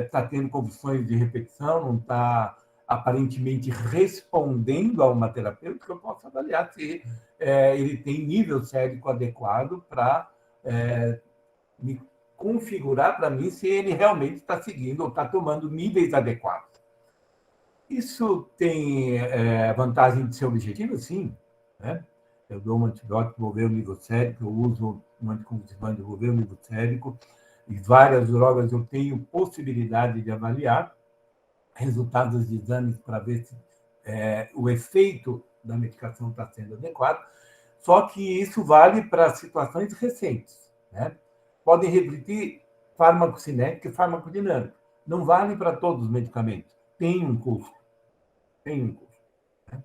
Speaker 4: está tendo convulsões de repetição, não está aparentemente respondendo a uma terapêutica, eu posso avaliar se ele tem nível sérico adequado para me configurar para mim se ele realmente está seguindo ou está tomando níveis adequados. Isso tem vantagem de ser objetivo? Sim, né? Eu dou um antibiótico, vou ver o nível sérico, eu uso um anticonvulsivante, vou ver o nível sérico, e várias drogas eu tenho possibilidade de avaliar resultados de exames para ver se o efeito da medicação está sendo adequado, só que isso vale para situações recentes, né? Podem refletir farmacocinética e farmacodinâmica. Não vale para todos os medicamentos. Tem um custo. Né?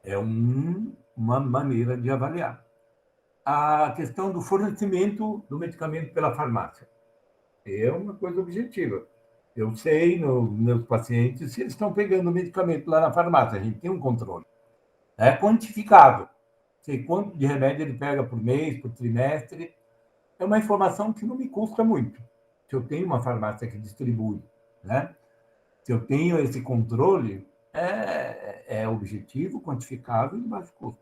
Speaker 4: É uma maneira de avaliar. A questão do fornecimento do medicamento pela farmácia. É uma coisa objetiva. Eu sei, nos meus pacientes, se eles estão pegando o medicamento lá na farmácia, a gente tem um controle. É quantificável. Sei quanto de remédio ele pega por mês, por trimestre. É uma informação que não me custa muito. Se eu tenho uma farmácia que distribui, né? Se eu tenho esse controle, é objetivo, quantificável e de baixo custo.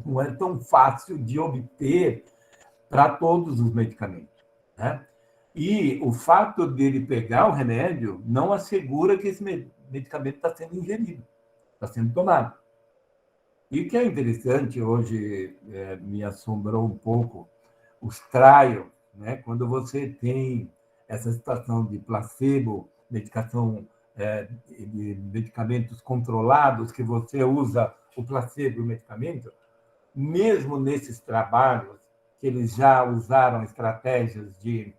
Speaker 4: Não é tão fácil de obter para todos os medicamentos, né? E o fato dele pegar o remédio não assegura que esse medicamento está sendo ingerido, está sendo tomado. E o que é interessante, hoje me assombrou um pouco, os trials, né? Quando você tem essa situação de placebo, medicação de medicamentos controlados, que você usa o placebo e o medicamento, mesmo nesses trabalhos que eles já usaram estratégias de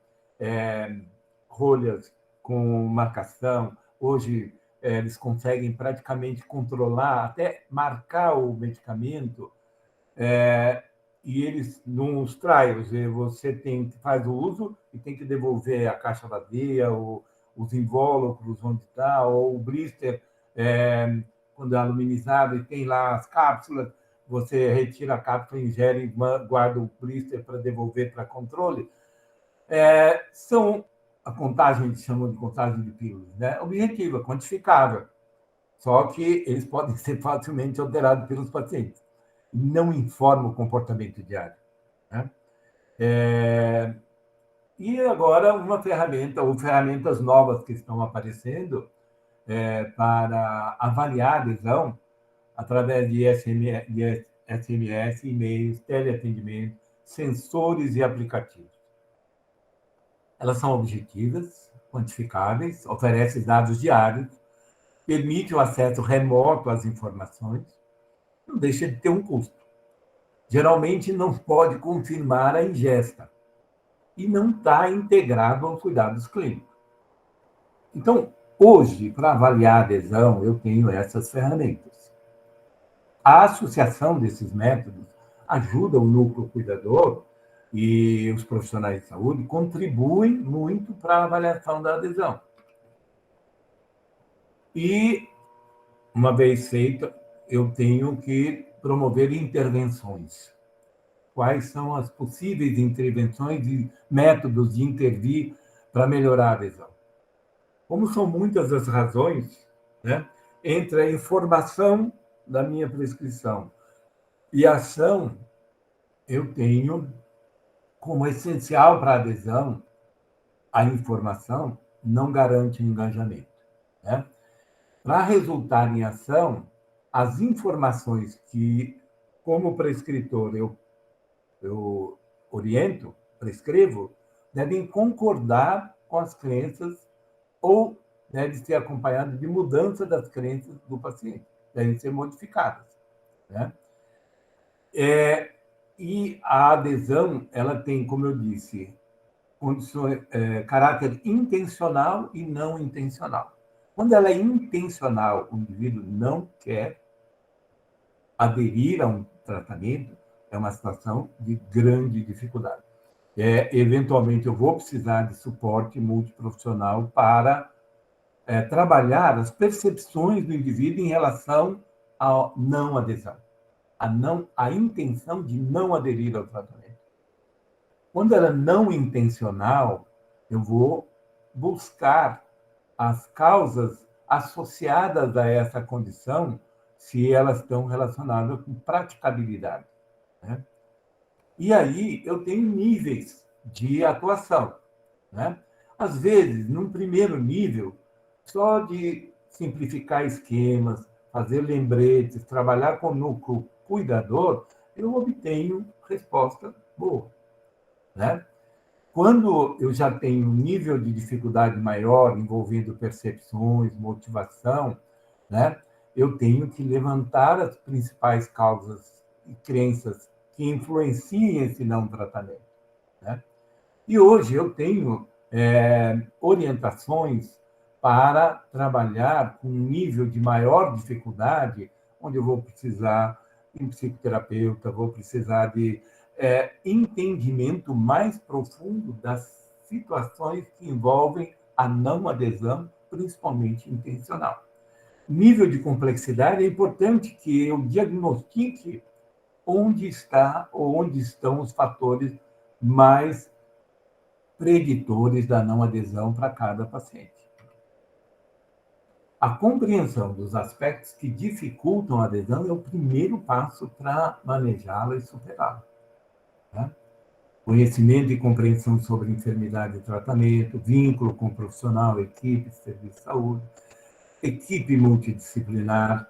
Speaker 4: rolhas com marcação, hoje eles conseguem praticamente controlar, até marcar o medicamento, e eles, nos trials, você faz o uso e tem que devolver a caixa vazia, os invólucros onde está, ou o blister, quando é aluminizado e tem lá as cápsulas, você retira a cápsula, ingere e guarda o blister para devolver para controle. São a contagem, eles chamam de contagem de pílulas, né? Objetiva, quantificável. Só que eles podem ser facilmente alterados pelos pacientes. Não informam o comportamento diário, né? E agora uma ferramenta, ou ferramentas novas que estão aparecendo para avaliar a adesão através de SMS, e-mails, teleatendimento, sensores e aplicativos. Elas são objetivas, quantificáveis, oferecem dados diários, permite o acesso remoto às informações, não deixa de ter um custo. Geralmente não pode confirmar a ingesta e não está integrado aos cuidados clínicos. Então, hoje, para avaliar a adesão, eu tenho essas ferramentas. A associação desses métodos ajuda o núcleo cuidador e os profissionais de saúde, contribuem muito para a avaliação da adesão. E, uma vez feita, eu tenho que promover intervenções. Quais são as possíveis intervenções e métodos de intervir para melhorar a adesão? Como são muitas as razões, né, entre a informação da minha prescrição e a ação, eu tenho como essencial para a adesão, a informação não garante engajamento, né? Para resultar em ação, as informações que, como prescritor, eu oriento, prescrevo, devem concordar com as crenças ou deve ser acompanhado de mudança das crenças do paciente, devem ser modificadas, né? E a adesão, ela tem, como eu disse, condições, caráter intencional e não intencional. Quando ela é intencional, o indivíduo não quer aderir a um tratamento, é uma situação de grande dificuldade. Eventualmente, eu vou precisar de suporte multiprofissional para trabalhar as percepções do indivíduo em relação à não adesão, a intenção de não aderir ao tratamento. Quando ela é não intencional, eu vou buscar as causas associadas a essa condição, se elas estão relacionadas com praticabilidade, né? E aí eu tenho níveis de atuação, né? Às vezes, num primeiro nível, só de simplificar esquemas, fazer lembretes, trabalhar com o núcleo cuidador, eu obtenho resposta boa, né? Quando eu já tenho um nível de dificuldade maior, envolvendo percepções, motivação, né, eu tenho que levantar as principais causas e crenças que influenciem esse não tratamento, né? E hoje eu tenho orientações para trabalhar com um nível de maior dificuldade, onde eu vou precisar de um psicoterapeuta, vou precisar de entendimento mais profundo das situações que envolvem a não adesão, principalmente intencional. Nível de complexidade, é importante que eu diagnostique onde está ou onde estão os fatores mais preditores da não adesão para cada paciente. A compreensão dos aspectos que dificultam a adesão é o primeiro passo para manejá-la e superá-la. Né? Conhecimento e compreensão sobre enfermidade e tratamento, vínculo com o profissional, equipe, serviço de saúde, equipe multidisciplinar,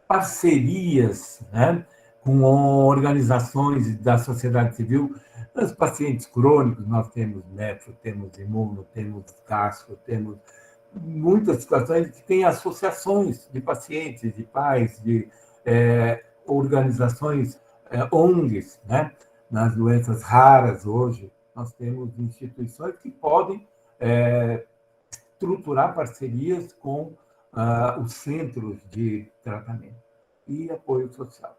Speaker 4: parcerias, né, com organizações da sociedade civil. Os pacientes crônicos, nós temos nefro, temos imuno, temos gastro, temos muitas situações que têm associações de pacientes, de pais, de organizações, ONGs, né? Nas doenças raras hoje, nós temos instituições que podem estruturar parcerias com os centros de tratamento e apoio social.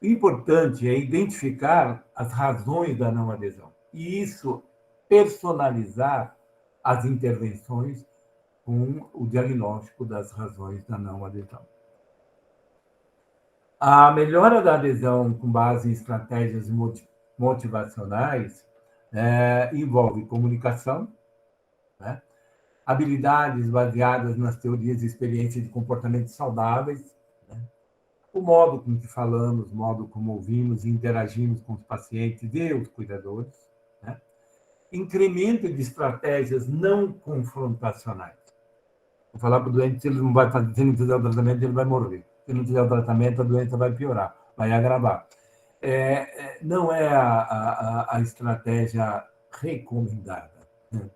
Speaker 4: O importante é identificar as razões da não adesão e isso personalizar as intervenções com o diagnóstico das razões da não adesão. A melhora da adesão com base em estratégias motivacionais envolve comunicação, né? Habilidades baseadas nas teorias e experiências de comportamentos saudáveis, né? O modo com que falamos, o modo como ouvimos e interagimos com os pacientes e os cuidadores, né? Incremento de estratégias não confrontacionais. Vou falar para o doente, se ele não vai fazer, se não fizer o tratamento, ele vai morrer. Se não fizer o tratamento, a doença vai piorar, vai agravar. Não é a estratégia recomendada. Né?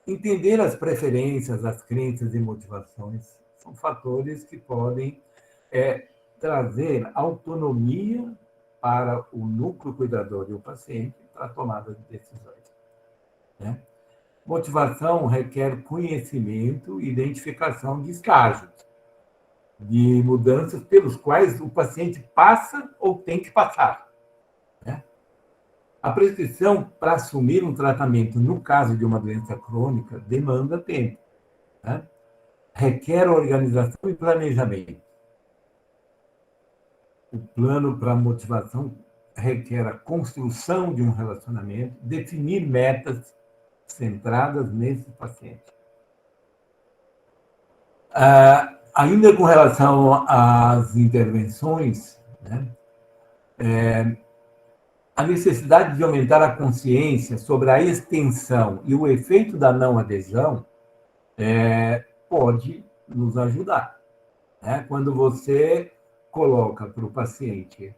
Speaker 4: Entender as preferências, as crenças e motivações são fatores que podem trazer autonomia para o núcleo cuidador e o paciente para a tomada de decisões. Né? Motivação requer conhecimento e identificação de estágios, de mudanças pelos quais o paciente passa ou tem que passar. Né? A prescrição para assumir um tratamento, no caso de uma doença crônica, demanda tempo. Né? Requer organização e planejamento. O plano para motivação requer a construção de um relacionamento, definir metas centradas nesse paciente. Ainda com relação às intervenções, né, a necessidade de aumentar a consciência sobre a extensão e o efeito da não adesão pode nos ajudar. Né? Quando você coloca para o paciente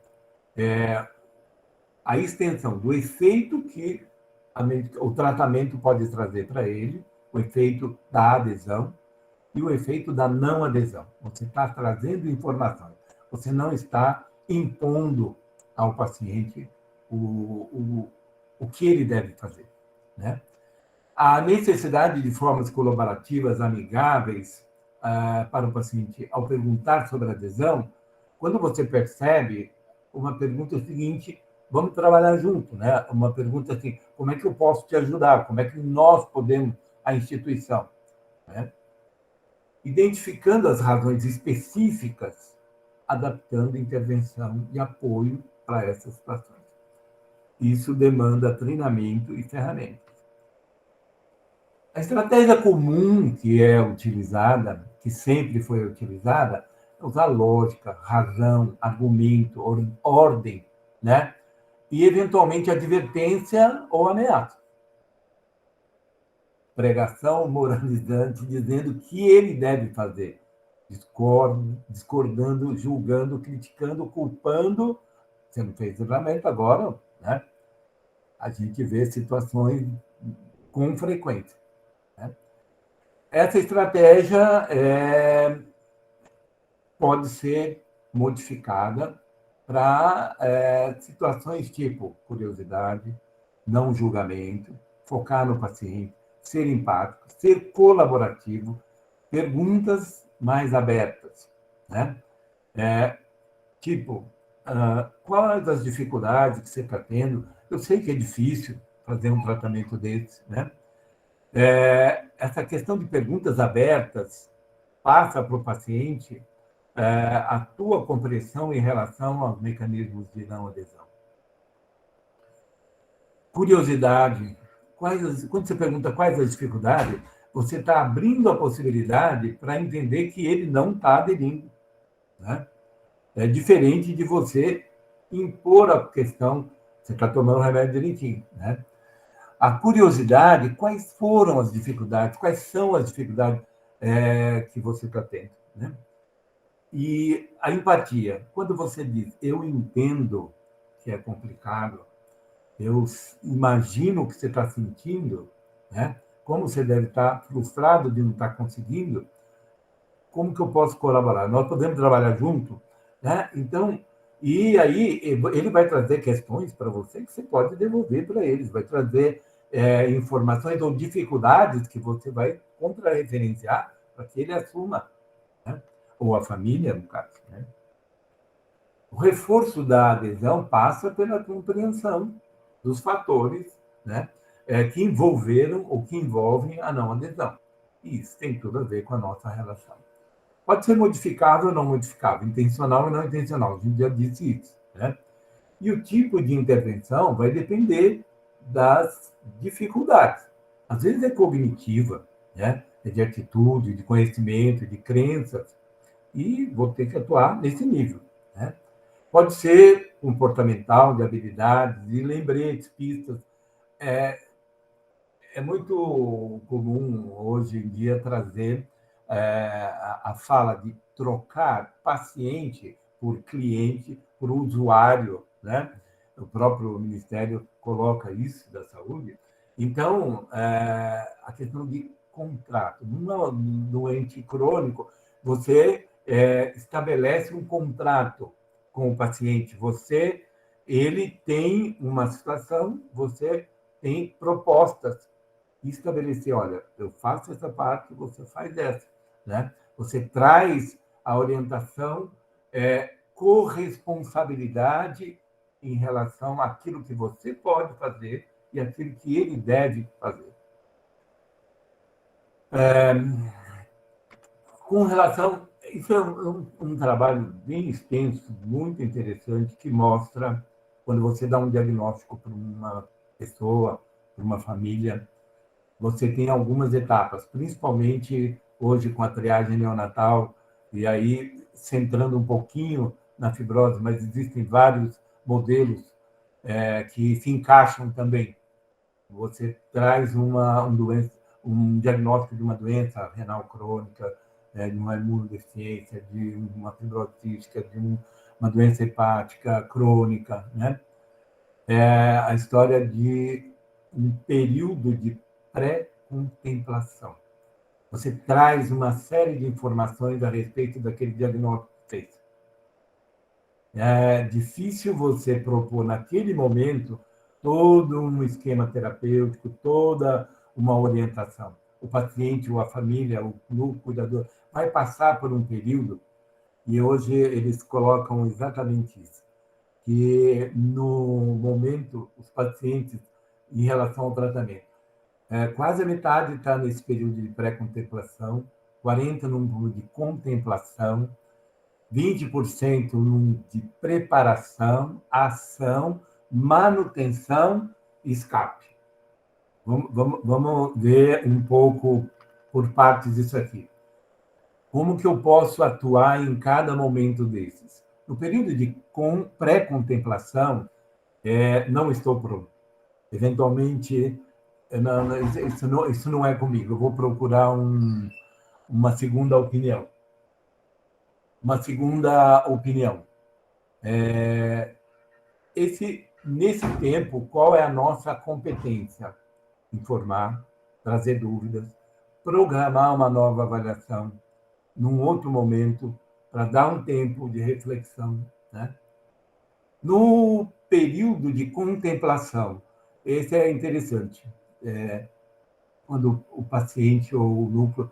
Speaker 4: a extensão do efeito que o tratamento pode trazer para ele, o efeito da adesão e o efeito da não adesão. Você está trazendo informações, você não está impondo ao paciente o que ele deve fazer. Né? A necessidade de formas colaborativas, amigáveis para o paciente ao perguntar sobre a adesão, quando você percebe, uma pergunta é o seguinte: vamos trabalhar junto, né? Uma pergunta assim: como é que eu posso te ajudar? Como é que nós podemos, a instituição? Né? Identificando as razões específicas, adaptando intervenção e apoio para essas situações. Isso demanda treinamento e ferramentas. A estratégia comum que é utilizada, que sempre foi utilizada, é usar lógica, razão, argumento, ordem, né? E, eventualmente, advertência ou ameaça. Pregação moralizante, dizendo o que ele deve fazer. Discordando, julgando, criticando, culpando. Você não fez tratamento agora, né? A gente vê situações com frequência. Né? Essa estratégia pode ser modificada para situações tipo curiosidade, não julgamento, focar no paciente, ser empático, ser colaborativo, perguntas mais abertas, né? Quais as dificuldades que você está tendo? Eu sei que é difícil fazer um tratamento desse, né? Essa questão de perguntas abertas passa para o paciente a tua compreensão em relação aos mecanismos de não adesão. Curiosidade. Quando você pergunta quais as dificuldades, você está abrindo a possibilidade para entender que ele não está aderindo. Né? É diferente de você impor a questão, você está tomando o remédio direitinho. Né? A curiosidade, quais foram as dificuldades, quais são as dificuldades que você está tendo. Né? E a empatia, quando você diz, eu entendo que é complicado, eu imagino o que você está sentindo, né? Como você deve estar frustrado de não estar conseguindo, como que eu posso colaborar? Nós podemos trabalhar junto, né? Então, e aí ele vai trazer questões para você que você pode devolver para eles, vai trazer informações ou dificuldades que você vai contra-referenciar para que ele assuma, né? Ou a família, no caso. Né? O reforço da adesão passa pela compreensão dos fatores, né, que envolveram ou que envolvem a não adesão. E isso tem tudo a ver com a nossa relação. Pode ser modificável ou não modificável, intencional ou não intencional, a gente já disse isso. Né? E o tipo de intervenção vai depender das dificuldades. Às vezes é cognitiva, né? É de atitude, de conhecimento, de crenças, e vou ter que atuar nesse nível. Né? Pode ser comportamental, de habilidades, de lembretes, pistas. É muito comum, hoje em dia, trazer a fala de trocar paciente por cliente, por usuário. Né? O próprio Ministério coloca isso da saúde. Então, a questão de contrato. No doente crônico, você estabelece um contrato com o paciente. Ele tem uma situação, você tem propostas. Estabelecer, olha, eu faço essa parte, você faz essa. Né? Você traz a orientação, corresponsabilidade em relação àquilo que você pode fazer e aquilo que ele deve fazer. Com relação... Isso é um trabalho bem extenso, muito interessante, que mostra, quando você dá um diagnóstico para uma pessoa, para uma família, você tem algumas etapas, principalmente hoje com a triagem neonatal, e aí centrando um pouquinho na fibrose, mas existem vários modelos que se encaixam também. Você traz um diagnóstico de uma doença renal crônica, de uma imunodeficiência, de uma fibrose cística, de uma doença hepática crônica, né? A história de um período de pré-contemplação. Você traz uma série de informações a respeito daquele diagnóstico que fez. É difícil você propor, naquele momento, todo um esquema terapêutico, toda uma orientação. O paciente ou a família, o cuidador, vai passar por um período, e hoje eles colocam exatamente isso, que no momento, os pacientes, em relação ao tratamento, quase a metade está nesse período de pré-contemplação, 40% num de contemplação, 20% num de preparação, ação, manutenção e escape. Vamos ver um pouco por partes isso aqui. Como que eu posso atuar em cada momento desses? No período de pré-contemplação, não estou pronto. Eventualmente, isso não é comigo. Eu vou procurar uma segunda opinião. Nesse tempo, qual é a nossa competência? Informar, trazer dúvidas, programar uma nova avaliação num outro momento, para dar um tempo de reflexão. Né? No período de contemplação, esse é interessante. Quando o paciente ou o núcleo,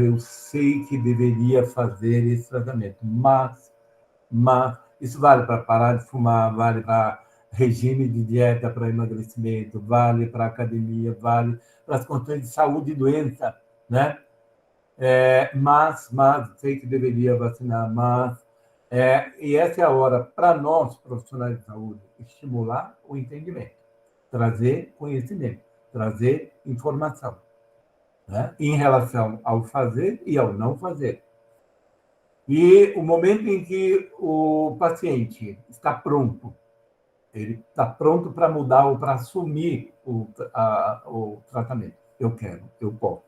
Speaker 4: eu sei que deveria fazer esse tratamento, mas isso vale para parar de fumar, vale para regime de dieta para emagrecimento, vale para academia, vale para as condições de saúde e doença, né? Mas sei que deveria vacinar, e essa é a hora para nós, profissionais de saúde, estimular o entendimento, trazer conhecimento, trazer informação, né? Em relação ao fazer e ao não fazer. E o momento em que o paciente está pronto, ele está pronto para mudar ou para assumir o tratamento. Eu quero, eu posso.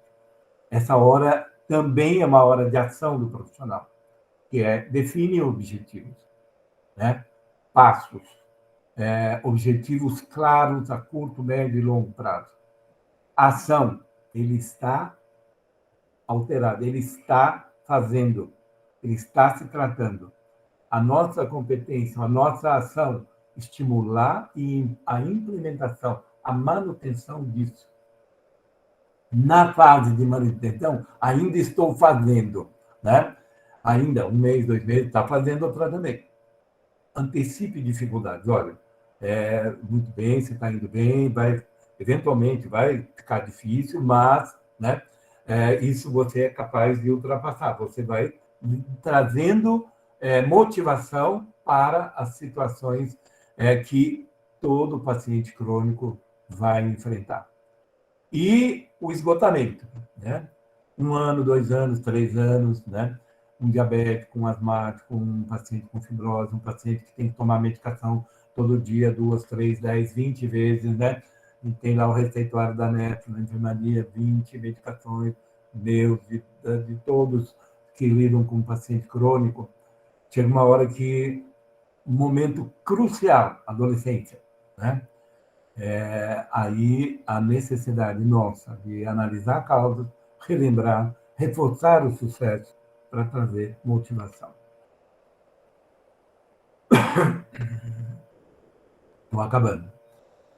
Speaker 4: Essa hora também é uma hora de ação do profissional, que é definir objetivos, né? Passos, objetivos claros a curto, médio e longo prazo. A ação, ele está alterado, ele está fazendo, ele está se tratando. A nossa competência, a nossa ação, estimular a implementação, a manutenção disso. Na fase de manutenção, ainda estou fazendo, né? Ainda 1 mês, 2 meses, está fazendo o tratamento. Antecipe dificuldades. Olha, muito bem, você está indo bem, eventualmente vai ficar difícil, mas, né, isso você é capaz de ultrapassar. Você vai trazendo motivação para as situações que todo paciente crônico vai enfrentar. E o esgotamento, né? 1 ano, 2 anos, 3 anos, né? Um diabético, um asmático, um paciente com fibrose, um paciente que tem que tomar medicação todo dia, 2, 3, 10, 20 vezes, né? E tem lá o receituário da NEF, na enfermaria, 20 medicações, de todos que lidam com um paciente crônico. Chega uma hora que, um momento crucial, adolescência, né? Aí a necessidade nossa de analisar a causa, relembrar, reforçar o sucesso para trazer motivação. Estou acabando.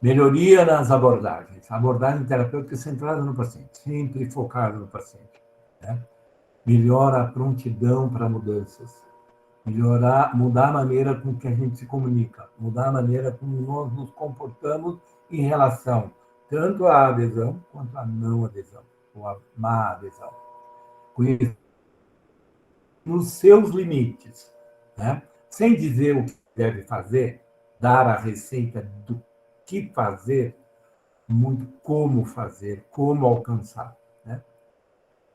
Speaker 4: Melhoria nas abordagens. Abordagem terapêutica centrada no paciente, sempre focada no paciente, né? Melhora a prontidão para mudanças. Mudar a maneira com que a gente se comunica, mudar a maneira como nós nos comportamos em relação tanto à adesão quanto à não adesão, ou à má adesão. Conhecer os seus limites, né? Sem dizer o que deve fazer, dar a receita do que fazer, muito como fazer, como alcançar, né?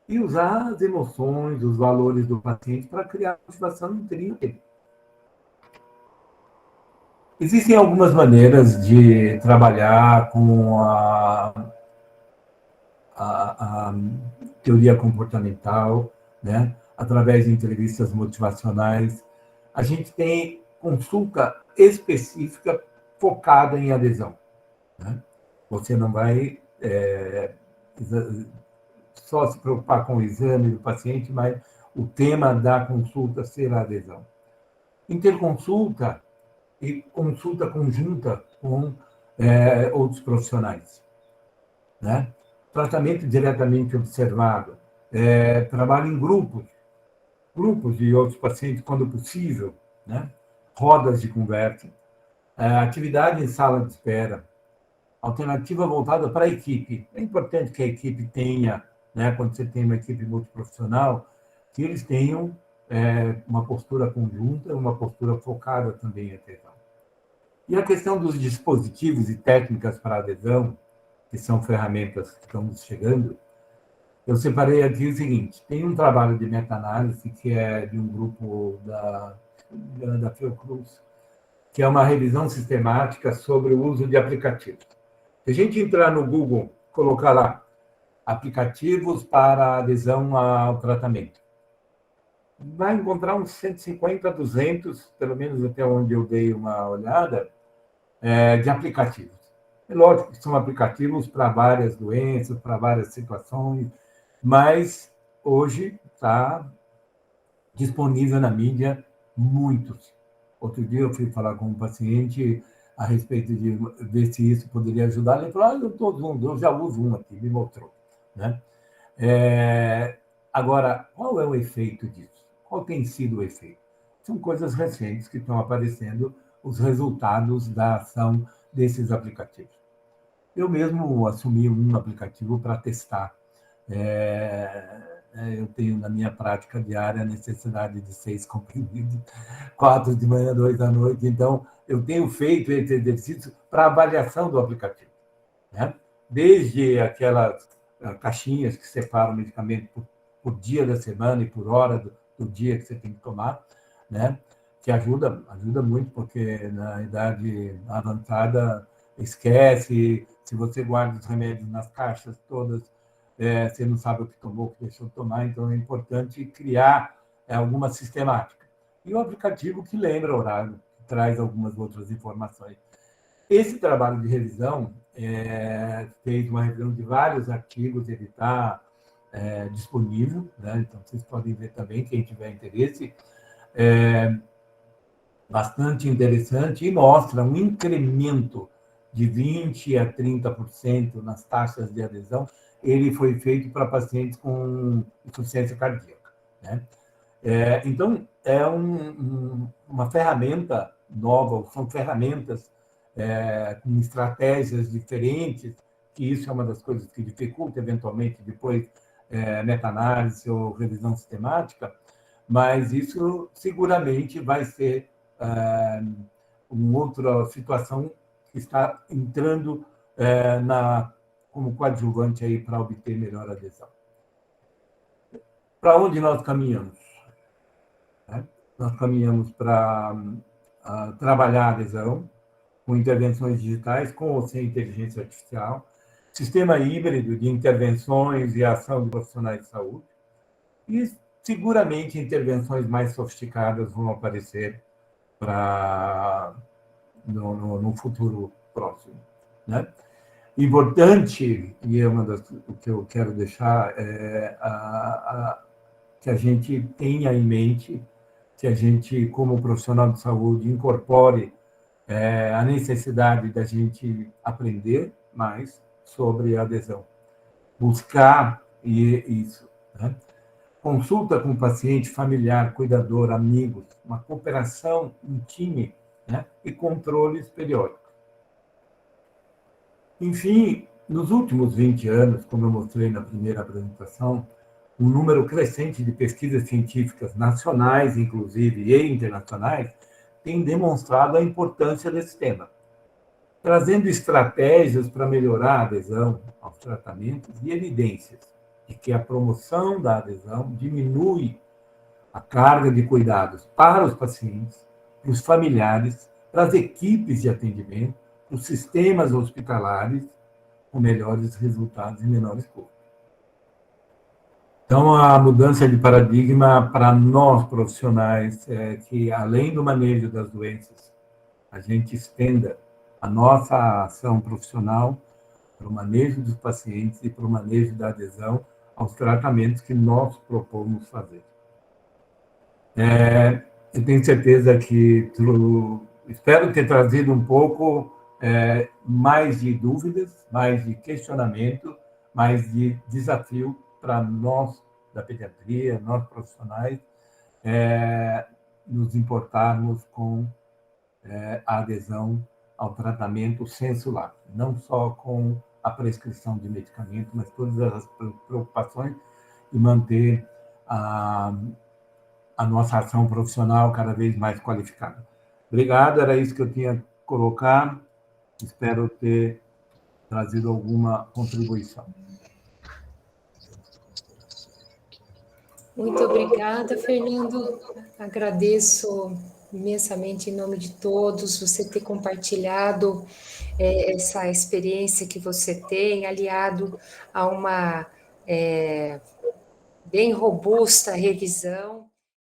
Speaker 4: E usar as emoções, os valores do paciente para criar motivação interna dele. Existem algumas maneiras de trabalhar com a teoria comportamental, né? Através de entrevistas motivacionais. A gente tem consulta específica focada em adesão, né? Você não vai só se preocupar com o exame do paciente, mas o tema da consulta será adesão. Interconsulta e consulta conjunta com outros profissionais, né? Tratamento diretamente observado, trabalho em grupos de outros pacientes, quando possível, né? Rodas de conversa, atividade em sala de espera, alternativa voltada para a equipe. É importante que a equipe tenha, né, quando você tem uma equipe multiprofissional, que eles tenham uma postura conjunta, uma postura focada também em adesão. E a questão dos dispositivos e técnicas para adesão, que são ferramentas que estamos chegando, eu separei aqui o seguinte: tem um trabalho de meta-análise que é de um grupo da Fiocruz, que é uma revisão sistemática sobre o uso de aplicativos. Se a gente entrar no Google, colocar lá aplicativos para adesão ao tratamento, vai encontrar uns 150, 200, pelo menos até onde eu dei uma olhada, de aplicativos. É lógico que são aplicativos para várias doenças, para várias situações, mas hoje está disponível na mídia muitos. Outro dia eu fui falar com um paciente a respeito de ver se isso poderia ajudar. Ele falou: eu já uso um aqui, me mostrou, né? Agora, qual é o efeito disso? Qual tem sido o efeito? São coisas recentes que estão aparecendo os resultados da ação desses aplicativos. Eu mesmo assumi um aplicativo para testar. Eu tenho na minha prática diária a necessidade de 6 comprimidos, 4 de manhã, 2 à noite. Então, eu tenho feito esse exercício para avaliação do aplicativo, né? Desde aquelas caixinhas que separam o medicamento por dia da semana e por hora do dia que você tem que tomar, né? Que ajuda muito, porque na idade avançada esquece, se você guarda os remédios nas caixas todas, você não sabe o que tomou, o que deixou de tomar, então é importante criar alguma sistemática. E o aplicativo que lembra o horário, que traz algumas outras informações. Esse trabalho de revisão fez uma revisão de vários artigos, ele está disponível, né? Então vocês podem ver também, quem tiver interesse, bastante interessante, e mostra um incremento de 20% a 30% nas taxas de adesão. Ele foi feito para pacientes com insuficiência cardíaca, né? Então, é uma ferramenta nova, são ferramentas com estratégias diferentes, que isso é uma das coisas que dificulta, eventualmente, depois, meta-análise ou revisão sistemática, mas isso seguramente vai ser uma outra situação que está entrando como coadjuvante aí para obter melhor adesão. Para onde nós caminhamos? Nós caminhamos para trabalhar a adesão com intervenções digitais, com ou sem inteligência artificial, sistema híbrido de intervenções e ação de profissionais de saúde, e seguramente intervenções mais sofisticadas vão aparecer no futuro próximo, né? Importante, e é o que eu quero deixar, que a gente tenha em mente, que a gente, como profissional de saúde, incorpore a necessidade da gente aprender mais sobre a adesão. Buscar isso, né? Consulta com o paciente, familiar, cuidador, amigos, uma cooperação em time, né? E controles periódicos. Enfim, nos últimos 20 anos, como eu mostrei na primeira apresentação, um número crescente de pesquisas científicas nacionais, inclusive, e internacionais, tem demonstrado a importância desse tema, trazendo estratégias para melhorar a adesão aos tratamentos e evidências de que a promoção da adesão diminui a carga de cuidados para os pacientes, para os familiares, para as equipes de atendimento, para os sistemas hospitalares, com melhores resultados e menores custos. Então, a mudança de paradigma para nós profissionais é que, além do manejo das doenças, a gente estenda a nossa ação profissional para o manejo dos pacientes e para o manejo da adesão aos tratamentos que nós propomos fazer. Eu tenho certeza que espero ter trazido um pouco mais de dúvidas, mais de questionamento, mais de desafio para nós da pediatria, nós profissionais, nos importarmos com a adesão ao tratamento sensual, não só com a prescrição de medicamento, mas todas as preocupações de manter a nossa ação profissional cada vez mais qualificada. Obrigado, era isso que eu tinha que colocar. Espero ter trazido alguma contribuição.
Speaker 1: Muito obrigada, Fernando. Agradeço imensamente em nome de todos você ter compartilhado essa experiência que você tem, aliado a uma bem robusta revisão.